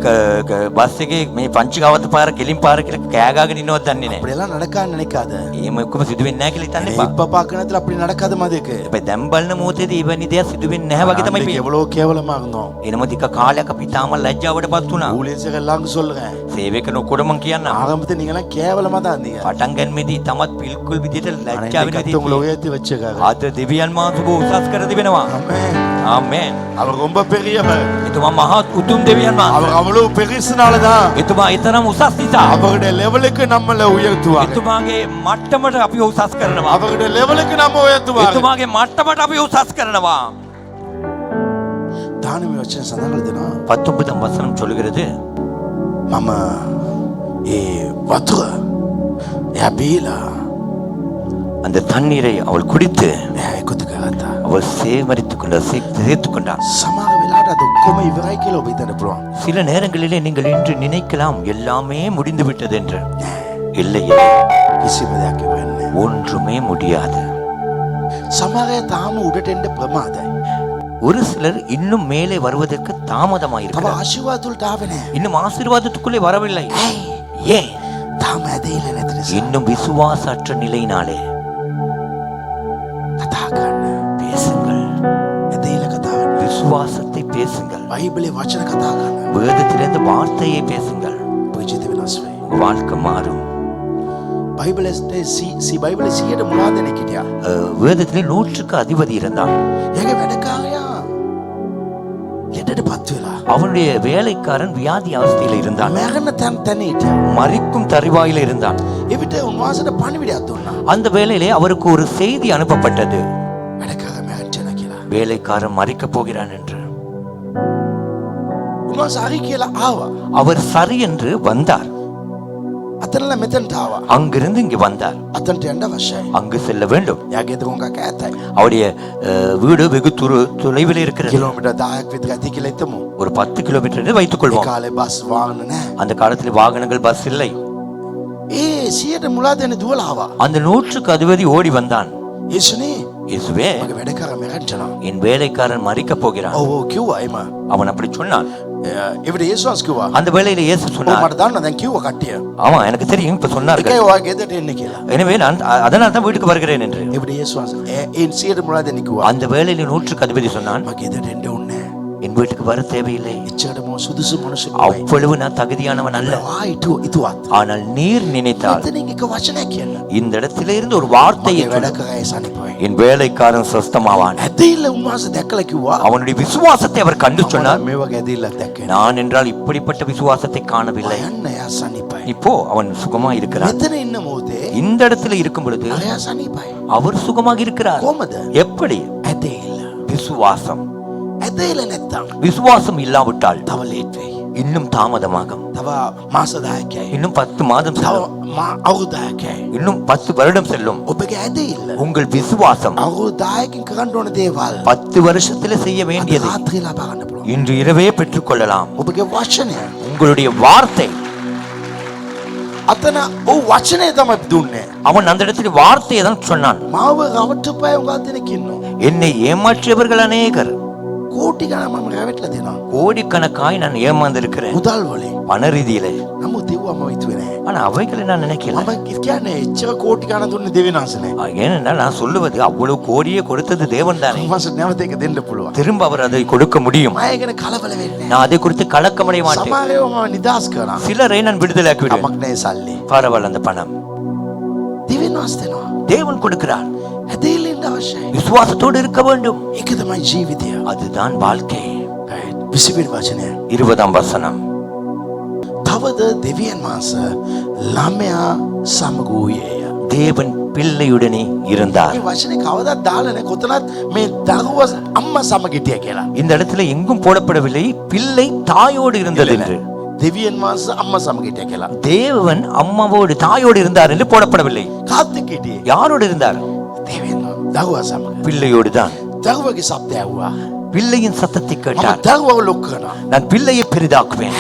බස් එකේ මේ පංචිකාවත පාර කෙලින් පාර කියලා කෑ ගාගෙන ඉන්නවද දන්නේ නැහැ. அப்படி எல்லாம் நடக்கான்னு நினைக்காத. එහෙම ඔක්කොම සිදු වෙන්නේ නැහැ කියලා හිතන්න එපා. இப்ப பாக்கறதுல அப்படி நடக்காத மாதிரி இருக்கு. හැබැයි දැන් බලන මොහොතේදී එවැනි දෙයක් සිදු වෙන්නේ නැහැ වගේ තමයි පේන්නේ. எவ்வளவு கேவலமா இருந்தோம். එනම ටික කාලයක් අපි තාම ලැජ්ජාවටපත් වුණා. ஊழியர்கள் எல்லாம் சொல்றேன். සේවය කරන ඔක්කොට මං කියන්නම්. ஆரம்பத்துல நீங்க எல்லாம் கேவலமா தான் இருந்தீங்க. පටන් ගැනීමේදී තමත් පිළිකුල් විදිහට ලැජ්ජා වෙන கர்த்தர் உங்களை உயர்த்தி வச்சிருக்காரு. අද දෙවියන් වහන්සේ ඔබ උසස් කර තිබෙනවා. ஆமென். ආමේන්. அவர் ரொம்ப பெரியவர். එතුමා මහත් උතුම් දෙවියන් වහන්සේ. அவர் அவ்வளவு பெருசுனாலதான் එතුමා ඊතරම් උසස් නිසා அவருடைய லெவலுக்கு நம்மள உயர்த்துவார். එතුමාගේ මට්ටමට අපි උසස් කරනවා. அவருடைய லெவலுக்கு நம்ம உயர்த்துவார். එතුමාගේ මට්ටමට අපි උසස් කරනවා. தானியேல் வச்சன சந்தங்கள் தினா 19 வசனம் சொல்கிறது, මම ඒ වතුර එයා බීලා அந்த தண்ணீரை அவள் குடித்து එයා එකතු කරගත්තා. அவள் சேமரித்துக் கொண்டார், சேர்த்துக் கொண்டார். සමහර වෙලාවට அது ඔක්කොම ඉවරයි කියලා ඔබ හිතන්න පුළුවන්. சில நேரங்களிலே நீங்கள் இன்று நினைக்கலாம் எல்லாமே முடிந்து விட்டது என்று. இல்லை இல்லை, කිසිම දෙයක් ඉවර නැහැ. ஒன்றுமே முடியாது. සමහර අය තාම උඩට එන්න ප්‍රමාදයි. ஒரு சிலர் இன்னும் மேலே வருவதற்கு තව தாமதமாயிருக்கிறார். ආශිර්වාද වලට ආවේ නැහැ. இன்னும் ஆசீர்வாதத்துக்குள்ளே வரவில்லை. ஏன்? තාම ඇදහිලා නැති නිසා. இன்னும் விசுவாசற்ற நிலையினாலே. කතා කරන්න. பேசுங்கள், ඇදහිලා කතා කරන්න. விசுவாசத்தை பேசுங்கள், බයිබලේ වචන කතා කරන්න. வேதத்திலிருந்து வார்த்தையை பேசுங்கள். ඔබ ජීවිත වෙනස් වෙයි. உங்க வாழ்க்கை மாறும். බයිබලේ බයිබලේ 100ට මොනවද දෙනෙක් හිටියා. வேதத்திலே 100க்கு அதிபதி இருந்தான். එයාගේ වැඩකාරයා ලෙඩටපත් වෙලා அவனுடைய வேலைக்காரன் வியாதி அவஸ்தையில இருந்தான். මරණ තැන හිටියා. மரிக்கும் தருவாயில இருந்தான். එවිට උන්වහන්සේට පණිවිඩයක් දුන්නා. அந்த வேளையிலே அவருக்கு ஒரு செய்தி அனுப்பப்பட்டது, වැඩකාරයා මැරෙන්න කියලා. வேலைக்காரன் மரிக்க போகிறான் என்று. උන්වහන්සේ හරි කියලා ආවා. அவர் சரி என்று வந்தார். අතනලා මෙතනට ආවා. அங்கிருந்து இங்கு வந்தார். අතනට යන්න අවශ්‍යයි. அங்கு செல்ல வேண்டும். එයාගේ දුංගක් ඈතයි. அவருடைய வீடு வெகு தொலைவில் இருக்கிறது. කිලෝමීටර් 10ක් විතර ඇති කියලා හිතමු. ஒரு 10 கிலோமீட்டர் என்று வைத்துக் ඒ கொள்வோம். කාලේ බස් වාහන නැහැ. அந்த காலத்தில் வாகனங்கள், பஸ் இல்லை. ඒ 100ට මුලා දෙන දුවලා ආවා. அந்த 100க்கு அதிபதி ஓடி வந்தான். යේසුනේ இயேசுவே, මගේ වැඩකාරයා මැරෙන්න. என் வேலைக்காரன் மரிக்க போகிறான். ඔව් කිව්වා එම. அவன் அப்படி சொன்னான். එවිට යේසුස් කිව්වා அந்த வேளையில இயேசு ඔව් சொன்னார், මට දන්න දැන් කිව්ව කට්ටිය ஆமா எனக்கு தெரியும் இப்ப சொன்னார்கள், ඒකයි ඔයා ගෙදරට එන්න කියලා. எனவே நான் அதனால தான் வீட்டுக்கு வருகிறேன் என்று. එවිට යේසුස් ඒ සියයට මොනවද දෙන්නේ කිව්වා. அந்த வேளையில 100க்கு அதிபதி சொன்னான், මම ගෙදරට එන්න ඕනේ. என் வீட்டுக்கு வர தேவையில்லை, එච්චරම සුදුසු මිනිස්සු නෙවෙයි. அவ்வளவு நான் தகுதியானவன் அல்ல. ඔයා ඉතුවත්. ஆனால் நீர் நினைத்தால் එතනින් එක වචනයක් කියන්න. இந்த இடத்திலே இருந்து ஒரு வார்த்தையை මගේ වැඩ කරේ සනිපයි. என் வேலைக்காரன் சொஸ்தமாவான். ඇදහිල්ල උන්වහන්සේ දැක්කලා කිව්වා. அவனுடைய விசுவாசத்தை அவர் கண்டு சொன்னார், මේ වගේ ඇදහිල්ලක් දැක්කේ. நான் என்றால் இப்படிப்பட்ட விசுவாசத்தை காணவில்லை. යන්න එයා සනිපයි. இப்போ அவன் சுகமா இருக்கிறான். මෙතන ඉන්න මොහොතේ இந்த இடத்துல இருக்கும் பொழுது එයා සනිපයි. அவர் சுகமாக இருக்கிறார். කොහමද? எப்படி? ඇදහිල්ල. விசுவாசம். ඇදහිල්ල නැත්තම් விசுவாசம் இல்லாவிட்டால் තව ලේට් වෙයි. இன்னும் தாமதமாகும், තව මාස 10කයි. இன்னும் 10 மாதம் තව செல்லும், අවුරුදු 10කයි. இன்னும் 10 வருடம் செல்லும். ඔබගේ ඇදහිල්ල உங்கள் விசுவாசம் අවුරුදු 10කින් කරන්න ඕන දේවල් 10 வருஷத்துல செய்ய வேண்டியது රාත්‍රී ලබා ගන්න පුළුවන්. இன்று இரவே பெற்றுக்கொள்ளலாம். ඔබගේ වචනය உங்களுடைய வார்த்தை, අතන ඔව් වචනය තමයි දුන්නේ. அவன் அந்த இடத்துல வார்த்தையை தான் சொன்னான். මාව රවට්ටපෑ උගා දෙනෙක් ඉන්නවා. என்னை ஏமாற்றியவர்கள் அநேகர், කෝටි ගණන් මම රැවටලා දෙනවා. கோடிக்கணக்காய் நான் ஏமாந்திருக்கிறேன் මුදල් වලින්. பண ரீதியிலே. නමුත් ඒව මම හිතුවේ නෑ. ஆனா அவைகளை நான் நினைக்கல. මම කියන්නේ එච්චර කෝටි ගණන් දුන්නේ දෙවියන්වහන්සේ නේ. ஏனென்றால் நான் சொல்லுவது அவ்வளவு கோடியே கொடுத்தது தேவன் தானே, උන්වහන්සේ නැවත ඒක දෙන්න පුළුවන්. திரும்ப அவர் அதை கொடுக்க முடியும். මම ඒ ගැන කලබල වෙන්නේ නෑ. நான் அதை குறித்து கலக்கமடைய மாட்டேன். සමහරව මම නිදාස් කරනවා. சிலரை நான் விடுதலையாக்கி விடுவேன். කමක් නෑ සල්ලි. பரவாயில்ல, அந்த பணம் දෙවියන්වහන්සේ දෙනවා. தேவன் கொடுக்கிறார். ඇදහිල්ල ඉන්න අවශ්‍යයි. விசுவாசத்தோடு இருக்க வேண்டும். ඒක තමයි ජීවිතය. அதுதான் வாழ்க்கை. 20 වචනය. 20ஆம் வசனம். තවද දෙවියන් වහන්සේ ළමයා සමග වූයේය. தேவன் பிள்ளையுடனே இருந்தார். මේ වචනේ කවදාවත් දාලා නැහැ. කොතනත් මේ දරුවා අම්මා සමග හිටියා කියලා. இந்த இடத்துல எங்கும் போடப்படவில்லை பிள்ளை தாயோடு இருந்தது என்று. දෙවියන් වහන්සේ අම්මා සමග හිටියා කියලා. தேவன் அம்மாவோடு தாயோடு இருந்தார் என்று போடப்படவில்லை. කාත් එක්ක හිටියේ? யாரோடு இருந்தார்? දෙවියන් දරුවා සමග. பிள்ளையோடு தான். දරුවගේ ශබ්දය ඇහුවා. பிள்ளையின் சத்தத்தை මම கேட்டார். දරුවව ලොක් කරනවා. நான் பிள்ளையை பெரிதாக்குவேன்.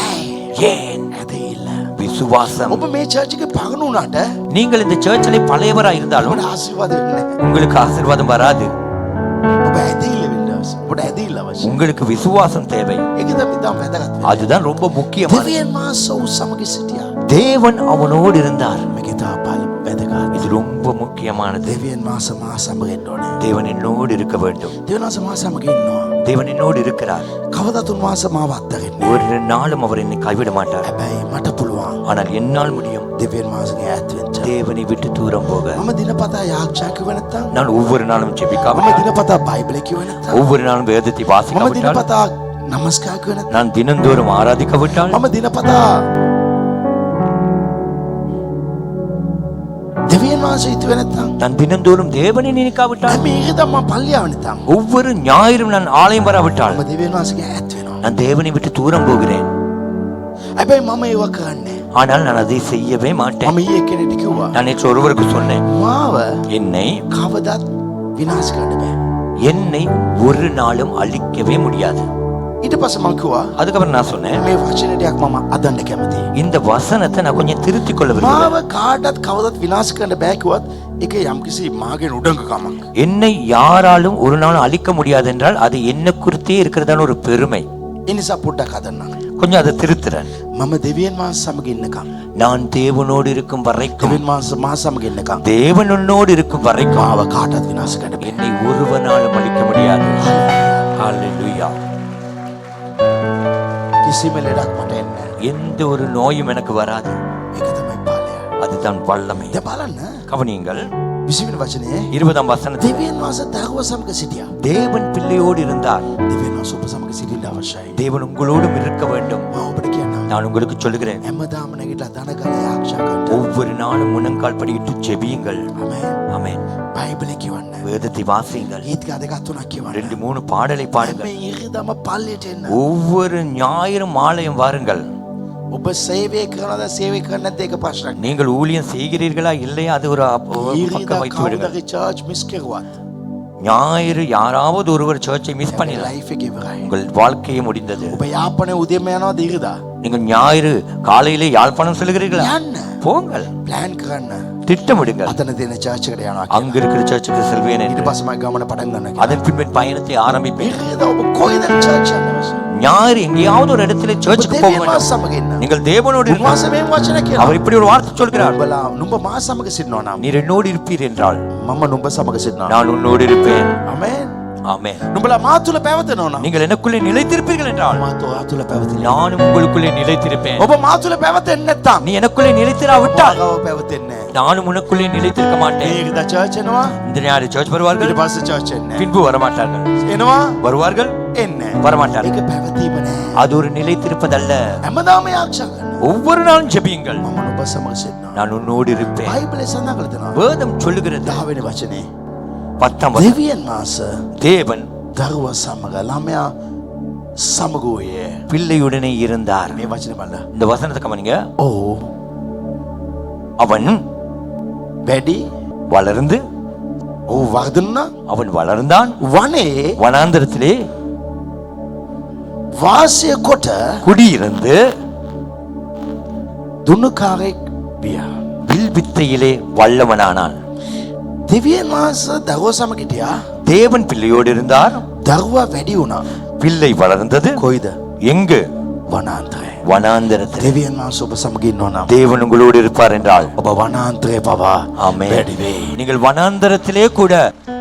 ஏன்? ඇදහිල්ල. விசுவாசம். ඔබ මේ චර්ච් එකේ පගන උනාට நீங்கள் இந்த சர்ச்சிலே பழையவரா இருந்தாலும் ඔබට ආශිර්වාද වෙන්නේ නැහැ. உங்களுக்கு ஆசீர்வாதம் வராது. ඔබ ඇදහිල්ල වෙන්න අවශ්‍ය. ඔබට ඇදහිල්ල අවශ්‍ය. உங்களுக்கு விசுவாசம் தேவை. ඒක තමයි ඉතාම වැදගත්. அதுதான் ரொம்ப முக்கியமானது. දෙවියන් වහන්සේ ඔහු සමග සිටියා. தேவன் அவனோடு இருந்தார். මේක ඉතාම වැදගත්. இது ரொம்ப முக்கியமானது. දෙවියන් වහන්සේ මා සමග ඉන්න ඕනේ. தேவன் என்னோடு இருக்க வேண்டும். දෙවියන් වහන්සේ මා සමග ඉන්නවා. தேவன் என்னோடு இருக்கிறார். කවදාවත් උන්වහන්සේ මාව අත්දකින්නේ. ஒரு நாளும் அவர் என்னை கைவிட மாட்டார். හැබැයි මට පුළුවන් ஆனால் என்னால் முடியும் දෙවියන් වහන්සේගේ ඈත් වෙන්න. தேவனை விட்டு தூரம் போக. මම දිනපතා යාඥා කිව්ව නැත්තම්, நான் ஒவ்வொரு நாளும் මම ஜெபிக்காவிட்டால், දිනපතා බයිබලෙ කිව්ව නැත්තම්, ஒவ்வொரு நாளும் வேதத்தை මම வாசிக்காவிட்டால், දිනපතා නමස්කාර කිව්ව නැත්තම්, நான் தினந்தோறும் ஆராதிக்காவிட்டால், මම දිනපතා දෙවියන් වහන්සේ හිතුවේ නැත්තම්, நான் தினந்தோறும் தேவனை நினைக்காவிட்டால், හැම ඉරිදා මම පල්ලියාව නැත්තම්, ஒவ்வொரு ஞாயிறும் நான் ஆலயம் வராவிட்டால், මම දෙවියන් වහන්සේගේ ඈත් වෙනවා. நான் தேவனை விட்டு தூரம் போகிறேன். හැබැයි මම ඒව කරන්නේ. ஆனால் நான் அதை செய்யவே மாட்டேன். මම ඊයේ කෙනෙක්ට කිව්වා நான் நேற்று ஒருவருக்கு சொன்னேன், මාව என்னை කවදාවත් විනාශ කරන්න බෑ. என்னை ஒரு நாளும் அழிக்கவே முடியாது. ඊට පස්සේ මම කිව්වා அதுக்கப்புறம் நான் சொன்னேன், මේ වචන ටිකක් මම අදන්න කැමතියි. இந்த வசனத்தை நான் கொஞ்சம் திருத்திக் கொள்ள விரும்புகிறேன். මාව කාටවත් කවදාවත් විනාශ කරන්න බෑ කිව්වත් ඒක යම්කිසි මාගේ උඩඟකමක්. என்னை யாராலும் ஒரு நாளும் அழிக்க முடியாது என்றால் அது என்ன குறித்தே இருக்கிறதான ஒரு பெருமை. ඒ නිසා පොඩ්ඩක් අදන්නම්. கொஞ்சம் அதை திருத்துறேன். මම දෙවියන් වහන්සේ සමග ඉන්නකම්, நான் தேவனோடு இருக்கும் வரைக்கும், දෙවියන් වහන්සේ මා සමග ඉන්නකම් தேவன் உன்னோடு இருக்கும் வரைக்கும் මාව කාටවත් විනාශ කරන්න බෑ. என்னை ஒருவனாலும் அழிக்க முடியாது. ஹalleluya. කිසිම ලෙඩක් මට එන්නේ නැහැ. எந்த ஒரு நோயும் எனக்கு வராது. ඒක තමයි ඵලය. அதுதான் வல்லமை. දැන් බලන්න கவனியுங்கள், 20 වෙනි වචනේ 20ஆம் வசனத்தில் දෙවියන් වහන්සේ දරුවා සමග සිටියා. தேவன் பிள்ளையோடு இருந்தார். දෙවියන් වහන්සේ ඔබ සමග සිටින්න අවශ්‍යයි. தேவன் உங்களோடும் இருக்க வேண்டும். මම ඔබට කියන්නම් நான் உங்களுக்கு சொல்லுகிறேன், හැමදාම නැගිටලා දනගල ආරක්ෂා කරන්න. ஒவ்வொரு நாளும் முழங்கால் படியிட்டு ஜெபியுங்கள். ආමේන්. ஆமென். බයිබලෙ කියවන්න. வேதத்தை வாசியுங்கள். ගීත දෙකක් තුනක් කියවන්න. 2-3 பாடலை பாடுங்கள். මේ ඉරිදම පල්ලියට එන්න. ஒவ்வொரு ஞாயிறும் ஆலயம் வாருங்கள். ඔබ සේවය කරනවද සේවය කරන්නේ නැද්ද ඒක ප්‍රශ්නයක්. நீங்கள் ஊழியம் செய்கிறீர்களா இல்லையா அது ஒரு பக்கம் வைத்து விடுங்கள். කවුරුගේ church miss කරුවත් ஞாயிறு யாராவது ஒருவர் சர்ச்சை மிஸ் பண்ணிடலாம், life එක ඉවරයි. உங்கள் வாழ்க்கையே முடிந்தது. ඔබ යාපනයේ උදේම යනවද ඉරිදා? நீங்கள் ஞாயிறு காலையிலே யாழ்ப்பாணம் செல்கிறீர்களா? යන්න. போங்கள். plan කරන්න. திட்டமிடுங்கள். අතන තියෙන චර්ච් එකට යනවා. அங்க இருக்கிற சர்ச்சுக்கு செல்வேன் ඊට என்று. පස්සේ මම ගමන පටන් ගන්නවා. அதன் பின்பு பயணத்தை ஆரம்பிப்பேன். ඉතින් ඔබ කොයිද චර්ච් යන්නේ? ஞாயிறு எங்கேயாவது ஒரு இடத்துல சர்ச்சுக்கு போக දෙවියන් வேண்டும். සමග ඉන්න. நீங்கள் தேவனோடு இருங்கள். උන්වහන්සේ මේ වචන කියනවා. அவர் இப்படி ஒரு வார்த்தை சொல்கிறார். නුඹ මා සමග සිටිනවා නම් நீர் என்னோடு இருப்பீர் என்றால் මම නුඹ සමග සිටිනවා. நான் உன்னோடு இருப்பேன். ආමේන්. ஆமென். නුඹලා මා තුල පැවතෙනවා නම් நீங்கள் எனக்குள்ளே நிலைத்திருப்பீர்கள் என்றால் මා තුල පැවතෙනවා. நானும் உங்களுக்குள்ளே நிலைத்திருப்பேன். ඔබ මා තුල පැවතෙන්නේ නැත්නම් நீ எனக்குள்ளே நிலைத்திராவிட்டால் මාගව පැවතෙන්නේ නැහැ. நானும் உனக்குள்ளே நிலைத்திருக்க மாட்டேன். මේකද චර්ච් එනවා. இந்த ஞாயிறு சர்ச் வருவார்கள், ඊට පස්සේ චර්ච් එන්නේ பின்பு வரமாட்டார்கள். එනවා வருவார்கள், එන්නේ. வரமாட்டார்கள். ඒක පැවතීම නෑ. அது ஒரு நிலைத்திருப்பதல்ல. හැමදාම යාක්ෂා කරනවා. ஒவ்வொரு நாளும் ஜெபியுங்கள். මම නුඹ සමග සිටිනවා. நான் உன்னோடு இருப்பேன். බයිබලයේ සඳහන් කරලා තියෙනවා. வேதம் சொல்லுகிறது 10 වෙනි වචනේ 10 වචන. දෙවියන් වහන්සේ தேவன் දරුවා සමග ළමයා සමග වූයේ. பிள்ளையுடனே இருந்தார். මේ වචනේ බලන්න. இந்த வசனத்தை கவனிங்க. ඔව් அவன் වැඩි வளர்ந்து ඔව් වර්ධන அவன் வளர்ந்தான். වනේ வனாந்தரத்திலே වාසය කොට குடியிருந்து දුනුකාරෙක් විය. வில் வித்தையிலே வல்லவனானான். දෙවියන් වහන්සේ දරුවා සමග හිටියා. தேவன் பிள்ளையோடு இருந்தார். දරුවා වැඩි වුණා. பிள்ளை வளர்ந்தது. කොයිද? எங்கு? වනාන්තරේ. வனாந்தரத்தில். දෙවියන් වහන්සේ ඔබ සමග ඉන්නවා නම් தேவன் உங்களோடு இருப்பார் என்றால் ඔබ වනාන්තරේ පවා ஆமென். වැඩි වෙයි. நீங்கள் வனாந்தரத்திலே கூட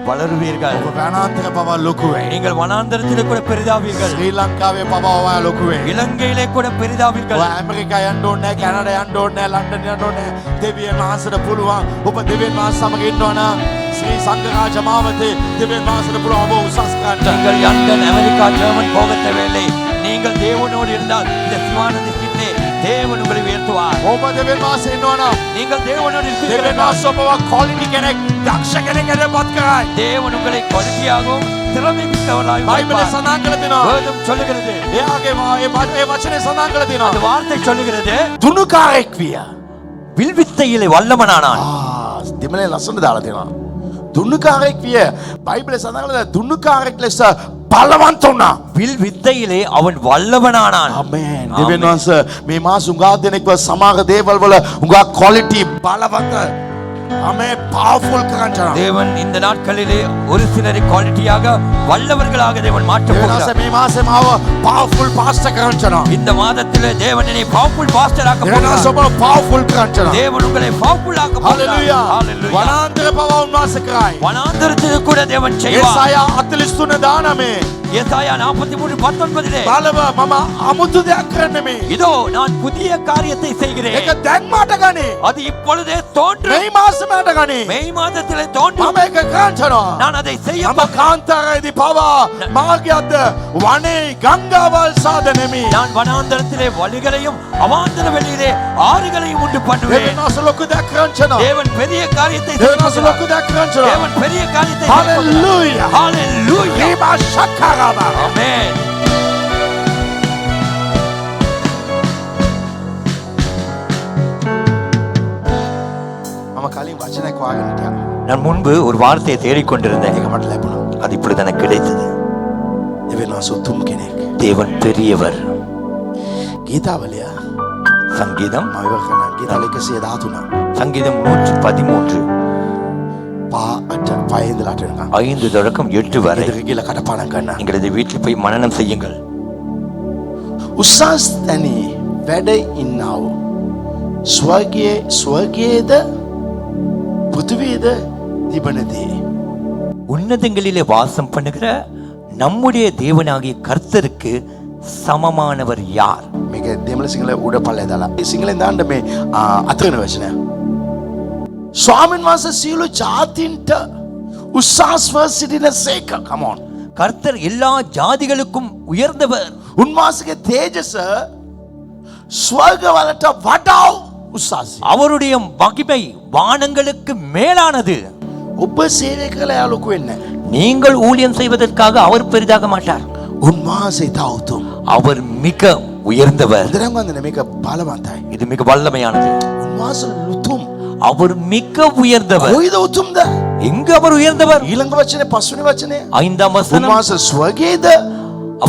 வளருவீர்கள். ඔබ වනාන්තරේ පවා ලොකු වෙයි. நீங்கள் வனாந்தரத்திலே கூட பெரிதாவீர்கள். ශ්‍රී ලංකාවේ පවා ඔයා ලොකු වෙයි. இலங்கையிலே கூட பெரிதாவீர்கள். ඔයා ඇමරිකා යන්න ඕනේ නැහැ, කැනඩා යන්න ඕනේ නැහැ, ලන්ඩන් යන්න ඕනේ නැහැ. දෙවියන් වහන්සේට පුළුවන්. ඔබ දෙවියන් වහන්සේ සමග ඉන්නවා නම් ශ්‍රී සංඝ රාජ මාවතේ දෙවියන් වහන්සේට පුළුවන් ඔබ උසස් කරන්න. நீங்கள் லண்டன், அமெரிக்கா, ஜெர்மன் போக தேவையில்லை. நீங்கள் தேவனோடு இருந்தால் இந்த சிவானந்த ஸ்ட்ரீட்டிலே தேவன் உங்களை உயர்த்துவார். ඔබ දෙවියන් වහන්සේ ඉන්නවා නම් நீங்கள் தேவனோடு දෙවියන් இருக்கிறீர்கள். වහන්සේ ඔබව ක්වොලිටි කෙනෙක්, දක්ෂ කෙනෙක් හැදපත් කරයි. தேவன் உங்களை கொலையாகவும் திறமை மிக்கவர்களாகவும் බයිබලයේ வைப்பார். සඳහන් කරලා තියෙනවා. வேதம் சொல்லுகிறது, එයාගේ ඒ වචනේ සඳහන් කරලා அந்த තියෙනවා. வார்த்தை சொல்லுகிறது, දුනුකාරෙක් විය. வில்வித்தையிலே வல்லவனானான். දෙමළේ ලස්සන දාලා තියෙනවා. දුනුකාරෙක් විය. බයිබලයේ සඳහන් කරලා දුනුකාරෙක් ලෙස බලවන්ත වුණා. வில் வித்தையிலே அவன் வல்லவனானான். ආමේන්. දෙවියන් වහන්සේ මේ මාස උඟා දෙනෙක්ව සමහර දේවල් වල උඟා ක්වොලිටි බලවන්ත ආමේන් පවර්ෆුල් කරන්නවා. தேவன் இந்த நாட்களிலே ஒரு சிலரை குவாலிட்டியாக வல்லவர்களாக தேவன் மாற்றப் දෙවියන් போகிறார். වහන්සේ මේ මාසේ මාව පවර්ෆුල් පාස්ටර් කරන්නවා. இந்த மாதத்திலே தேவன் என்னை பவர்ஃபுல் பாஸ்டர் ஆக்க දෙවියන් වහන්සේ போகிறார். ඔබව පවර්ෆුல் කරන්නවා. தேவன் உங்களை பவர்ஃபுல் ஆக்க போகிறார். හalleluya. ஹalleluya. වනාන්තර පව උන්වහන්සේ කරයි. வனாந்தரத்தில் கூட தேவன் செய்வார். ඒසායා 43 19 ஏசாயா 43:19 බලව මම අමුතු දෙයක් කරන්න මේ. இதோ நான் புதிய காரியத்தை செய்கிறேன். ඒක දැන් මට ගනි. அது இப்பொழுதே தோன்றும். මේ මාසෙ මට ගනි. மே மாதத்திலே தோன்றும். මම ඒක කරන්නවා. நான் அதை செய்ய මම කාන්තාරයේදී පවා මාගේ අත වනේ ගංගාවල් සාදනෙමි. நான் வனாந்தரத்திலே வழிகளையும் அவாந்தர வெளியிலே ஆறுகளையும் உண்டு பண்ணுவேன். දෙවියන් වහන්සේ ලොකු දෙයක් කරන්නවා. தேவன் பெரிய காரியத்தை දෙවියන් වහන්සේ செய்கிறார். ලොකු දෙයක් කරන්නවා. தேவன் பெரிய காரியத்தை செய்கிறார். හalleluya. ஹalleluya. ඊබා ශක්කාරාබා. ஆமென். මම කලින් වචනයක් වාගෙන හිටියා. நான் முன்பு ஒரு வார்த்தையை தேடிக்கொண்டிருந்தேன். ඒක මට ලැබුණා. அது இப்பொழுது எனக்கு கிடைத்தது. දෙවියන් වහන්සේ උතුම් කෙනෙක්. தேவன் பெரியவர். ගීතාවලිය சங்கீதம் මම ඉවර කරනවා. ගීතාවලිය 113. சங்கீதம் 113 පාට පහේ ඉඳලා අට වෙනකම්. 5 தொடக்கம் 8 வரை. ගෙදර ගිහලා කටපාඩම් කරන්න. நீங்கள் இதை வீட்டில் போய் மனனம் செய்யுங்கள். උසස් තැනි වැඩ ඉන්නව ස්වර්ගයේද පෘථිවියේද තිබෙනදී உன்னதங்களிலே வாசம் பண்ணுகிற நம்முடைய தேவனாகிய கர்த்தருக்கு சமமானவர் யார்? මේක දෙමළ සිංහල උඩ පල්ලේ දාලා. ඒ සිංහලෙන් දාන්න මේ අතන වචනය. ස්වාමීන් වහන්සේ සියලු ජාතීන්ට උසස්ව සිටින සේක. come on. கர்த்தர் எல்லா ஜாதிகளுக்கும் உயர்ந்தவர். උන්වහන්සේගේ තේජස ස්වර්ගවලට වඩා උසස්. அவருடைய மகிமை வானங்களுக்கு மேலானது. ඔබ සේවය කළා යා ලොකු වෙන්නේ නැහැ. நீங்கள் ஊழியம் செய்வதற்காக அவர் பெரிதாக மாட்டார். උන්වහන්සේ ඉතා උතුම්. அவர் மிக உயர்ந்தவர். හොඳටම වන්දන මේක බලවන්තයි. இது மிக வல்லமையானது. උන්වහන්සේ උතුම්. அவர் மிக உயர்ந்தவர். කොයිද උතුම්ද? எங்கு அவர் உயர்ந்தவர்? ඊළඟ වචනේ පස්වෙනි වචනේ 5ாம் வசனம். උන්වහන්සේ ස්වර්ගයේද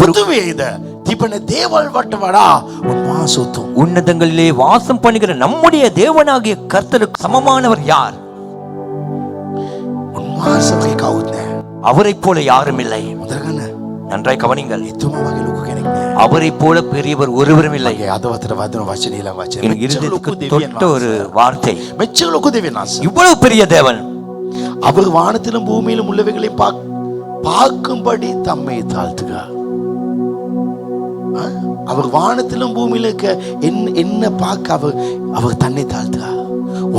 පෘථිවියේද තිබෙන දේවල් වට වඩා උන්වහන්සේ උතුම්. உன்னதங்களிலே வாசம் பண்ணுகிற நம்முடைய தேவனாகிய கர்த்தருக்கு சமமானவர் யார்? උන්වහන්සේ වගේ කවුරුත් නැහැ. அவரைப் போல யாரும் இல்லை. හොඳට ගන්න. நன்றாய் கவனிங்கள். එතුමා වගේ ලොකු කෙනෙක් නැහැ. அவரைப் போல பெரியவர் ஒருவரும் இல்லை. ඒ අදවතට වදින වචන ඊළඟ වචන. என் இருதயத்துக்கு தொட்ட ஒரு வார்த்தை. මෙච්චර ලොකු දෙවියන් වහන්සේ. இவ்வளவு பெரிய தேவன் அவர் வானத்திலும் பூமியிலும் உள்ளவைகளையும் பார்க்கும்படி தம்மை தாழ்த்துகிறார். அவர் வானத்திலும் பூமியில என்ன பார்க்க அவர் தன்னை தாழ்த்துகிறார்.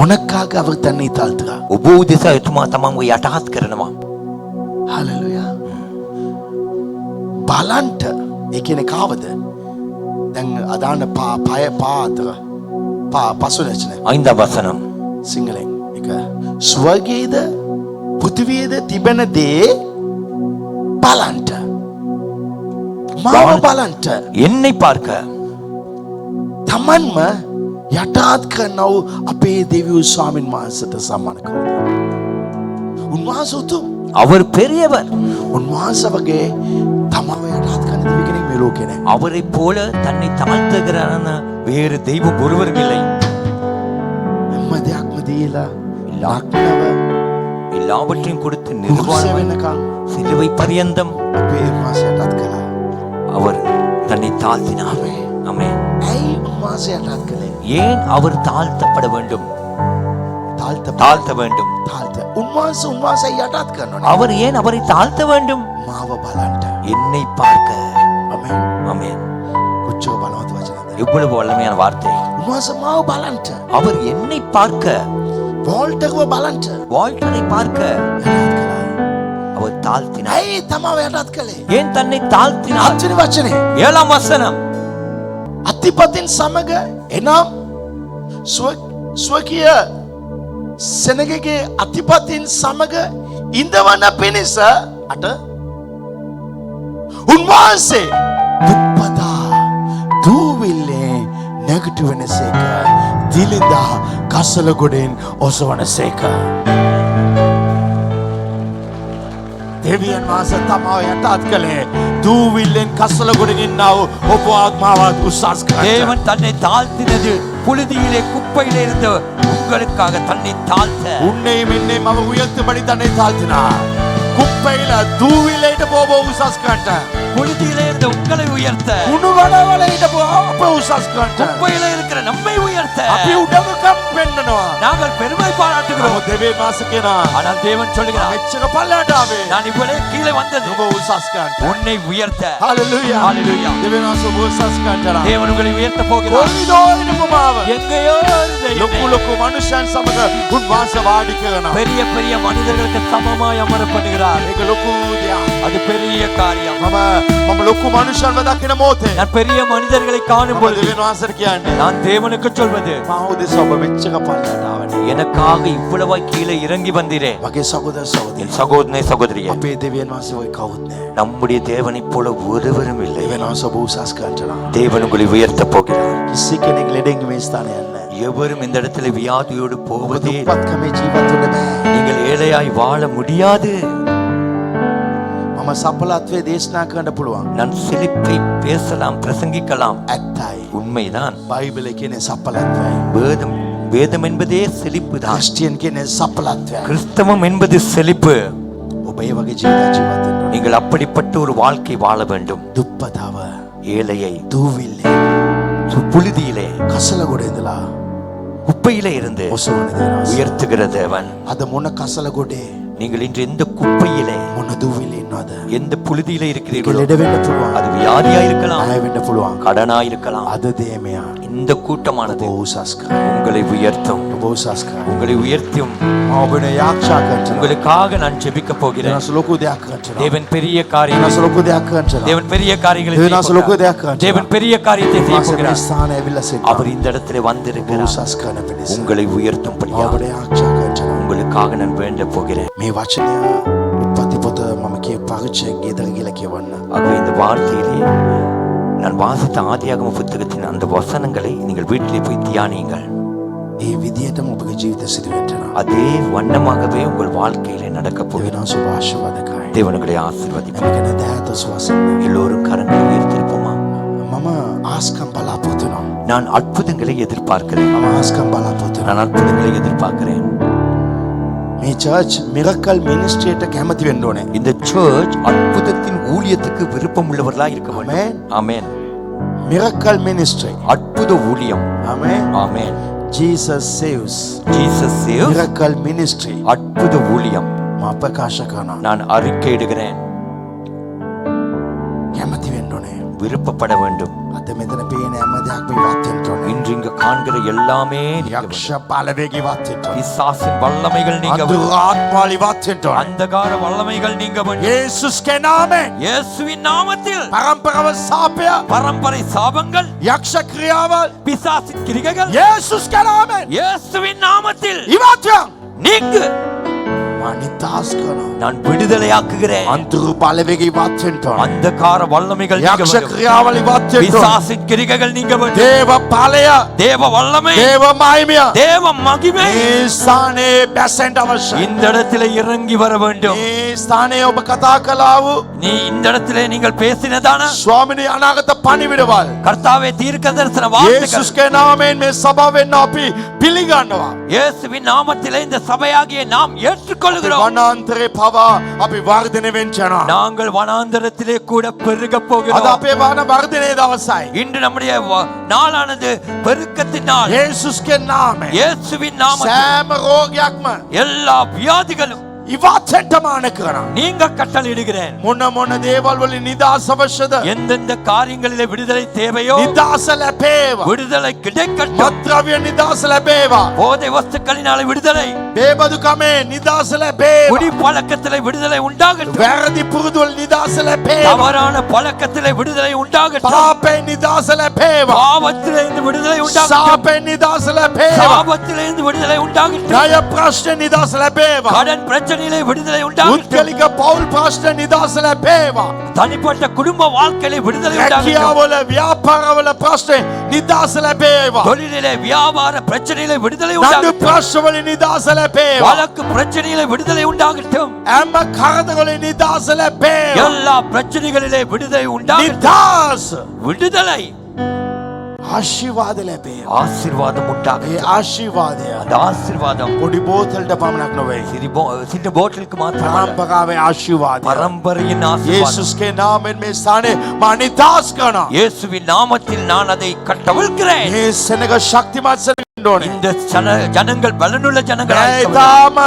உனக்காக அவர் தன்னை தாழ்த்துகிறார். ඔබ උදෙසා එතුමා තමන්ව යටහත් කරනවා. හalleluya. බලන්ට ඒ කියන්නේ කාවද? දැන් අදාන පාය පාතර පසුලචන. ஐந்தாம் வசனம் සිංහලෙන් එක ස්වර්ගයේද පෘථිවියේද තිබෙන දේ බලන්ට. මාව බලන්ට. என்னை பார்க்க තමන්ම යටාත් කරනව අපේ දෙවියෝ ස්වාමින් වහන්සේට සමාන කවුද? උන්වහන්සේ උතුම්. அவர் பெரியவர். උන්වහන්සේ වගේ තමව යටාත් කරන දෙවි කෙනෙක් මේ ලෝකේ නැහැ. அவரைப் போல தன்னை தாழ்த்துகிறான வேறு தெய்வம் ஒருவரும் இல்லை. හැම දෙයක්ම දීලා ලක්නව எல்லாவற்றையும் கொடுத்து කුරුස நிர்வாணம் වෙනකන් சிலுவை பரியந்தம் අපේ උන්වහන්සේ යටාත් කළා. அவர் தன்னை தாழ்த்தினார். ஆமென். ඇයි උන්වහන්සේ යටාත් කළේ? ஏன் அவர் தாழ்த்தப்பட வேண்டும்? தாழ்த்த வேண்டும். උන්වහන්සේ යටාත් කරනවා. அவர் ஏன் அவரை தாழ்த்த வேண்டும்? මාව බලන්ට. என்னை பார்க்க. ආමෙන්. ஆமென். කොච්චර බලවත් වචනද? எவ்வளவு வல்லமையான வார்த்தை. උන්වහන්සේ මාව බලන්ට. அவர் என்னை பார்க்க. වෝල්ටර්ව බලන්ට. வால்டரை பார்க்க යටාත් කළා. அவர் தாழ்த்தினார். ඇයි තමව යටාත් කළේ? ஏன் தன்னை தாழ்த்தினார்? අච්චරි වචනේ. 7ஆம் வசனம். අතිපතින් සමග එනම් ස්වකීය සෙනගගේ අතිපතින් සමග ඉඳවන පිණිස අට උන්වහන්සේ දුප්පතා දූවිල්ලේ නැගිට වෙනසේක දිලිඳා කසල ගොඩෙන් ඔසවනසේක. දෙවියන් වහන්සේ තමව යටාත් කළේ දූවිල්ලෙන් කසල ගොඩින් ඉන්නව ඔබ ආත්මාවත් උස්සස් කරන්න. தேவன் தன்னை தாழ்த்தினது புழுதியிலே குப்பையிலே இருந்த உங்களுக்காக தன்னை தாழ்த்த. உன்னையும் என்னையும் அவர் உயர்த்தும்படி தன்னை தாழ்த்தினார். குப்பையில தூவிலைட்டு போக உசாஸ் கண்ட புழுதியிலே இருந்த உங்களை உயர்த்த. உணுவளவளைட்டு போக உசாஸ் கண்ட குப்பையில இருக்கிற நம்மை உயர்த்த. அப்படி உடம்பு கம்பெண்டனோ நாங்கள் பெருமை பாராட்டுகிறோம். தேவே மாசுக்கேனா ஆனால் தேவன் சொல்கிறார் வெச்சக பல்லடாவே நான் இவ்வளவு கீழே வந்தது உங்க உசாஸ் கண்ட உன்னை உயர்த்த. ஹalleluya ஹalleluya. தேவே மாசு உசாஸ் கண்டடா தேவன் உங்களை உயர்த்த போகிறார். ஒளிதோடு முமாவ எங்கேயோ லොකු මනුෂ්‍යයන් සමග උන්වහන්සේ වාඩි කරනවා. பெரிய பெரிய மனிதர்களுக்கு சமமாய் அமரப்படுகிறார். ඒක ලොකු දෙයක්. அது பெரிய காரியம். මම ලොකු මනුෂ්‍යයන්ව දකින මොහොතේ நான் பெரிய மனிதர்களை காணும் பொழுது දෙවියන් වහන්සේට කියන්නේ நான் தேவனுக்கு சொல்வது මා උදෙස ඔබ වෙච්චක පල්ලටාවනේ. எனக்காக இவ்வளவாய் கீழே இறங்கி வந்தீரே. මගේ සහෝදර සහෝදරිය. என் சகோதரனே சகோதரியே, අපේ දෙවියන් වහන්සේ ඔය කවුත් නැහැ. நம்முடைய தேவனைப் போல ஒருவரும் இல்லை. දෙවියන් වහන්සේ ඔබ උසස් කරනවා. தேவன் உங்களை உயர்த்த போகிறார். කිසි කෙනෙක් ලෙඩෙන් මේ ස්ථානය යන්නේ නැහැ. எவரும் இந்த இடத்துல வியாதியோடு ඔබ போவதே දුප්පත්කමේ ජීවත් වෙන්න බෑ. நீங்கள் ஏழையாய் வாழ முடியாது. මම සඵලත්වයේ දේශනා කරන්න පුළුවන්. நான் செழிப்பை பேசலாம், பிரசங்கிக்கலாம். ඇත්තයි. உண்மைதான். බයිබලයේ කියන්නේ සඵලත්වයයි. வேதம் வேதம் என்பதே செழிப்புதான். ක්‍රිස්තියන් කියන්නේ සඵලත්වයයි. கிறிஸ்தவம் என்பது செழிப்பு. ඔබ ඒ වගේ ජීවිතයක් ජීවත් වෙන්න ඕනේ. நீங்கள் அப்படிப்பட்ட ஒரு வாழ்க்கை வாழ வேண்டும். දුප්පතාව ஏழையை දූවිල්ලේ புழுதியிலே කසල ගොඩ ඉඳලා குப்பையிலே இருந்து ඔසවන දෙනවා. உயர்த்துகிற தேவன். අද මොන කසල ගොඩේ நீங்கள் இன்று எந்த குப்பையிலே මොන දූවිලේ ඉන්නවද? எந்த புழுதியிலே ඒක இருக்கிறீர்களோ ලෙඩ වෙන්න පුළුවන්. அது வியாதியா இருக்கலாம், ආය වෙන්න පුළුවන්. கடனா இருக்கலாம். අද දේ මෙයා இந்த கூட்டமானது ඔබ උසස් කරයි. உங்களை உயர்த்தும். ඔබ උසස් කරයි. உங்களை உயர்த்தும். ඔබට යාක්ෂා කරනවා. உங்களுக்காக நான் ஜெபிக்க போகிறேன். දෙනස ලොකු දෙයක් කරනවා. தேவன் பெரிய காரியம். දෙනස ලොකු දෙයක් කරනවා. தேவன் பெரிய காரியங்களை தேவன் செய்ய ලොකු දෙයක් போகிறார். කරනවා. தேவன் பெரிய காரியத்தை செய்ய මාසේ போகிறார். ස්ථානය ඇවිල්ලා සිටිනවා. அவர் இந்த இடத்துல வந்திருக்கிறார். උසස් කරන පිණිස உங்களை உயர்த்தும்படியாக ඔබට යාක්ෂා කරනවා. உங்களுக்காக நான் வேண்ட போகிறேன். මේ වචනය උත්පත්ති පොත මම කිය පරිච්ඡේදය ගෙදර ගිහලා කියවන්න. ஆகவே இந்த வார்த்தையிலே நான் வாசித்த ஆதியாகம புத்தகத்தின் அந்த வசனங்களை நீங்கள் வீட்டிலே போய் தியானியுங்கள். ඒ විදියටම ඔබගේ ජීවිත සිදු වෙන්න. அதே வண்ணமாகவே உங்கள் வாழ்க்கையிலே நடக்க போகிறது. දෙවියන් සුභ ආශිර්වාදකයි. தேவனுடைய ஆசீர்வதிப்பார். நமக்கு என்ன தேவத சுவாசம். எல்லோரும் கரங்களை உயர்த்திருப்போமா? මම ආස්කම් බලාපොරොත්තු වෙනවා. நான் அற்புதங்களை எதிர்பார்க்கிறேன். මම ආස්කම් බලාපොරොත්තු වෙනවා. நான் அற்புதங்களை எதிர்பார்க்கிறேன். මේ චර්ච් මිරකල් මිනිස්ට්‍රියට කැමති වෙන්න ඕනේ. இந்த சர்ச் அற்புதத்தின் ஊழியத்துக்கு விருப்பம் உள்ளவர்களா இருக்க வேண்டும். ஆமென். Miracle ministry. அற்புத ஊழியம். ආමෙන්. ஆமென். Jesus saves. Jesus saves. Miracle ministry. அற்புத ஊழியம். මම ප්‍රකාශ කරනවා. நான் அறிக்கையிடுகிறேன். කැමති වෙන්න ඕනේ. விருப்பப்பட வேண்டும். අද මෙතන පේන හැම දෙයක්ම ඉවත් වෙන්න ඕනේ. இன்று இங்கு காண்கிற எல்லாமே நீங்க வேண்டும். යක්ෂ බලවේග ඉවත් වෙන්න ඕනේ. பிசாசின் வல்லமைகள் நீங்க வேண்டும். අදුරාත්මාල ඉවත් වෙන්න ඕනේ. அந்தகார வல்லமைகள் நீங்க வேண்டும். යේසුස්ගේ නාමයෙන් இயேசுவின் நாமத்தில் පරම්පරාව සාපය பரம்பரை சாபங்கள், යක්ෂ ක්‍රියාවල් பிசாசின் கிரிகைகள் යේසුස්ගේ නාමයෙන් இயேசுவின் நாமத்தில் ඉවත් වෙන්න. நீங்கு. මනිතාස් කරනවා. நான் விடுதலையாக்குகிறேன். අන්තුරු බලවේග ඉවත් වෙන්න ඕනේ. அந்தகார வல்லமைகள் நீங்க යක්ෂ வேண்டும். ක්‍රියාවල් ඉවත් වෙන්න ඕනේ. பிசாசின் கிரிகைகள் நீங்க வேண்டும். දේව ඵලය தேவ வல்லமை, දේව මහිමය தேவ மகிமை මේ ස්ථානයේ බැසෙන්න අවශ්‍යයි. இந்த இடத்திலே இறங்கி வர வேண்டும். මේ ස්ථානයේ ඔබ කතා කළා වූ நீ இந்த இடத்திலே நீங்கள் பேசினதான ස්වාමිනී අනාගත පණිවිඩවල් கர்த்தாவே தீர்க்க தரிசன வார்த்தைகள் යේසුස්ගේ නාමයෙන් මේ සභාවෙන් අපි පිළිගන්නවා. இயேசுவின் நாமத்திலே இந்த சபையாகிய நாம் ஏற்றுக்கொள்கிறோம். වනාන්තරේ පවා අපි වර්ධනය වෙන්න යනවා. நாங்கள் வனாந்தரத்திலே கூட பெருக අද போகிறோம். අපේ වන වර්ධනයේ දවසයි. இன்று நம்முடைய நாளானது பெருக்கத்தின் நாள். යේසුස්ගේ නාමයෙන් இயேசுவின் நாமத்தில் සෑම රෝගයක්ම எல்லா வியாதிகளும் ඉවත් වෙන්න මාන කරනවා. நீங்க கட்டளையிடுகிறேன். මොන මොන දේවල් වලින් නිදහස් අවශ්‍යද? எந்தெந்த காரியங்களிலே விடுதலை தேவையோ නිදහස ලැබේවා. விடுதலை கிடைக்கட்டும். මත්ද්‍රව්‍ය නිදහස ලැබේවා. போதை வஸ்துக்களினால விடுதலை, බේබදුකමේ නිදහස ලැබේවා. குடி பழக்கத்திலே விடுதலை உண்டாகட்டும். වැරදි පුරුදු වල නිදහස ලැබේවා. தவறான பழக்கத்திலே விடுதலை உண்டாகட்டும். පාපේ නිදහස ලැබේවා. பாவத்திலே இருந்து விடுதலை உண்டாகட்டும். සාපේ නිදහස ලැබේවා. சாபத்திலே இருந்து விடுதலை உண்டாகட்டும். ණය ප්‍රශ්න නිදහස ලැබේවා. கடன் பிரச்சனையிலே விடுதலை உண்டாகட்டும். උත්කලික පෞල් ප්‍රශ්න නිදහස ලැබේවා. தனிப்பட்ட குடும்ப வாழ்க்கையிலே விடுதலை உண்டாகட்டும். රැකියාවල ව්‍යාපාරවල ප්‍රශ්න නිදහස ලැබේවා. தொழிலிலே வியாபார பிரச்சனையிலே விடுதலை නඩු உண்டாகட்டும். ප්‍රශ්න වලින් නිදහස ලැබේවා. வழக்கு பிரச்சனையிலே விடுதலை உண்டாகட்டும். හැම කරදරවලින් නිදහස ලැබේවා. எல்லா பிரச்சனைகளிலே விடுதலை உண்டாகட்டும். නිදහස விடுதலை, ආශිර්වාද ලැබේවා. ஆசீர்வாதம் ඒ உண்டாகட்டும். ආශිර්වාදය அந்த ஆசீர்வாதம் පොඩි බෝතලට පමණක් නොවේ. சின்ன போட்டலுக்கு மாத்திரமல்ல, පරම්පරාවේ ආශිර්වාදය. பரம்பரையின் ஆசீர்வாதம். යේසුස්ගේ නාමයෙන් මේ ස්ථානයේ මා නිදහස් කරනවා. இயேசுவின் நாமத்தில் நான் அதை கட்டவிழ்க்கிறேன். මේ සෙනග ශක්තිමත් සෙනග ඕනේ. இந்த ஜனங்கள் பலனுள்ள ஜனங்கள் ඊටාම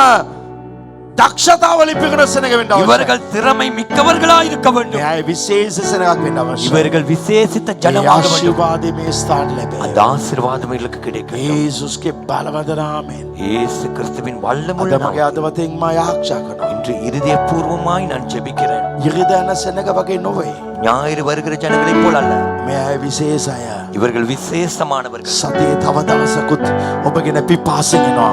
දක්ෂතාව ලිපිකන සෙනග වෙන්න අවශ්‍යයි. இவர்கள் திறமை மிக்கவர்களா இருக்க வேண்டும். මේ විශේෂ සෙනගක් වෙන්න අවශ්‍යයි. இவர்கள் விசேஷித்த ඒ ஜனமாக வேண்டும். ආශිර්වාදය මේ ස්ථාන அந்த ලැබේ. ஆசீர்வாதம் இவர்களுக்கு கிடைக்கும். යේසුස්ගේ බලවන්ත නාමයෙන් இயேசு கிறிஸ்துவின் வல்லமுள்ள අද මගේ நாமத்தில் අදවතෙන් මා යාක්ෂා කරනවා. இன்று இருதயபூர்வமாய் நான் ஜெபிக்கிறேன். ඉරිදා යන සෙනග වගේ නොවේ. ஞாயிறு வருகிற ஜனங்களைப் போல் அல்ல. මේ අය විශේෂ අය. இவர்கள் விசேஷமானவர்கள். සතියේ තව දවසකුත් ඔබගෙන පිපාසෙනවා.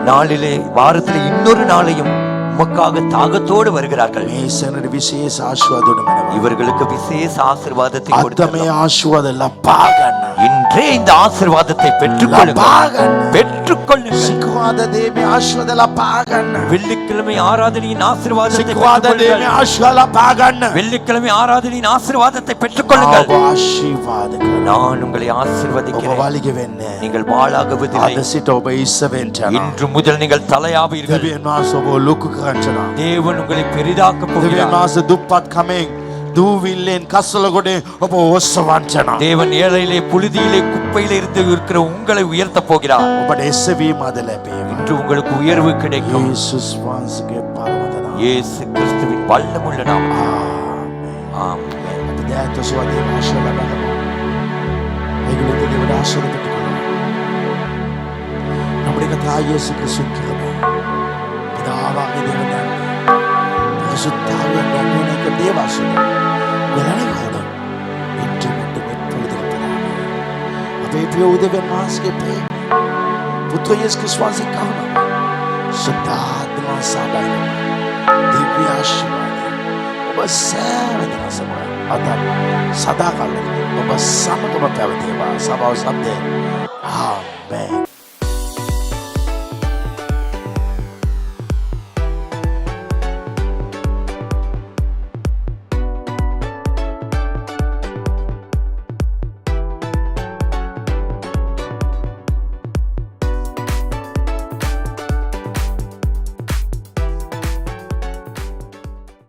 நாளிலே வாரத்திலே இன்னொரு நாளையும் உமக்காக தாகத்தோடு வருகிறார்கள். මේ සෙනග විශේෂ ආශිර්වාද උනමනවා. இவர்களுக்கு விசேஷ ஆசீர்வாதத்தை අද கொடுத்தார். මේ ආශිර්වාද ලබා ගන්න. இன்றே இந்த ஆசீர்வாதத்தை பெற்றுக்கொள்ளுங்கள். ලබා பெற்றுக்கொள்ளுங்கள். සිකුවාද දේ මේ ආශිර්වාද ලබා ගන්න. வெள்ளிக்கிழமை ஆராதனையின் ஆசீர்வாதத்தை සිකුවාද දේ මේ பெற்றுக்கொள்ளுங்கள். ආශිර්වාද ලබා ගන්න. வெள்ளிக்கிழமை ஆராதனையின் ஆசீர்வாதத்தை பெற்றுக்கொள்ளுங்கள். ඔබ ආශිර්වාද කරනවා. நான் உங்களை ඔබ ஆசீர்வதிக்கிறேன். වලිගෙ වෙන්නේ. நீங்கள் வாளாகுவதில்லை. අද සිට ඔබ ඉස්ස වෙන්න යනවා. இன்று முதல் நீங்கள் தலையாவீர்கள். දෙවියන් වහන්සේ ඔබ ලොකු කරනවා. தேவன் உங்களை பெரிதாக்க දෙවියන් போகிறார். වහන්සේ දුප්පත් කමෙන් දූවිල්ලෙන් කස්සල ගොඩේ ඔබ ඔස්සවන්චනා. தேவன் ஏழையிலே புழுதியிலே குப்பையிலே இருந்து இருக்கிற உங்களை உயர்த்த போகிறார். ඔබට එස්සවීම අද ලැබේවා. இன்று உங்களுக்கு உயர்வு கிடைக்கும். යේසුස් වහන්සේගේ පරමත නාමයෙන්. இயேசு கிறிஸ்துவின் வல்லமுள்ள நாமம். ආමේන්. ஆமென். අපි දැන් තෝසවදී ආශිර්වාද ලබනවා. ඒගොල්ලෝ දෙවියන් ආශිර්වාද කරනවා. நம்முடைய கர்த்தர் இயேசு கிறிஸ்து கிருபை பிதாவாகிய தேவன் பரிசுத்தாவியின் அன்பின் தேவாசனம் விளங்குகிறது இன்று மட்டும் எப்பொழுதும் இருப்பதாக. අපේ ප්‍රිය උදවියන් වහන්සේගේ ප්‍රේම පුත්‍ර යේසුස් ක්‍රිස්තුස් වහන්සේ කරුණාව සදාත්ම සබයි දිව්‍ය ආශිර්වාදය ඔබ සෑම දින සමග අද සදාකාල ඔබ සමගම පැවතේවා. සබව සම්දේ ආමේන්.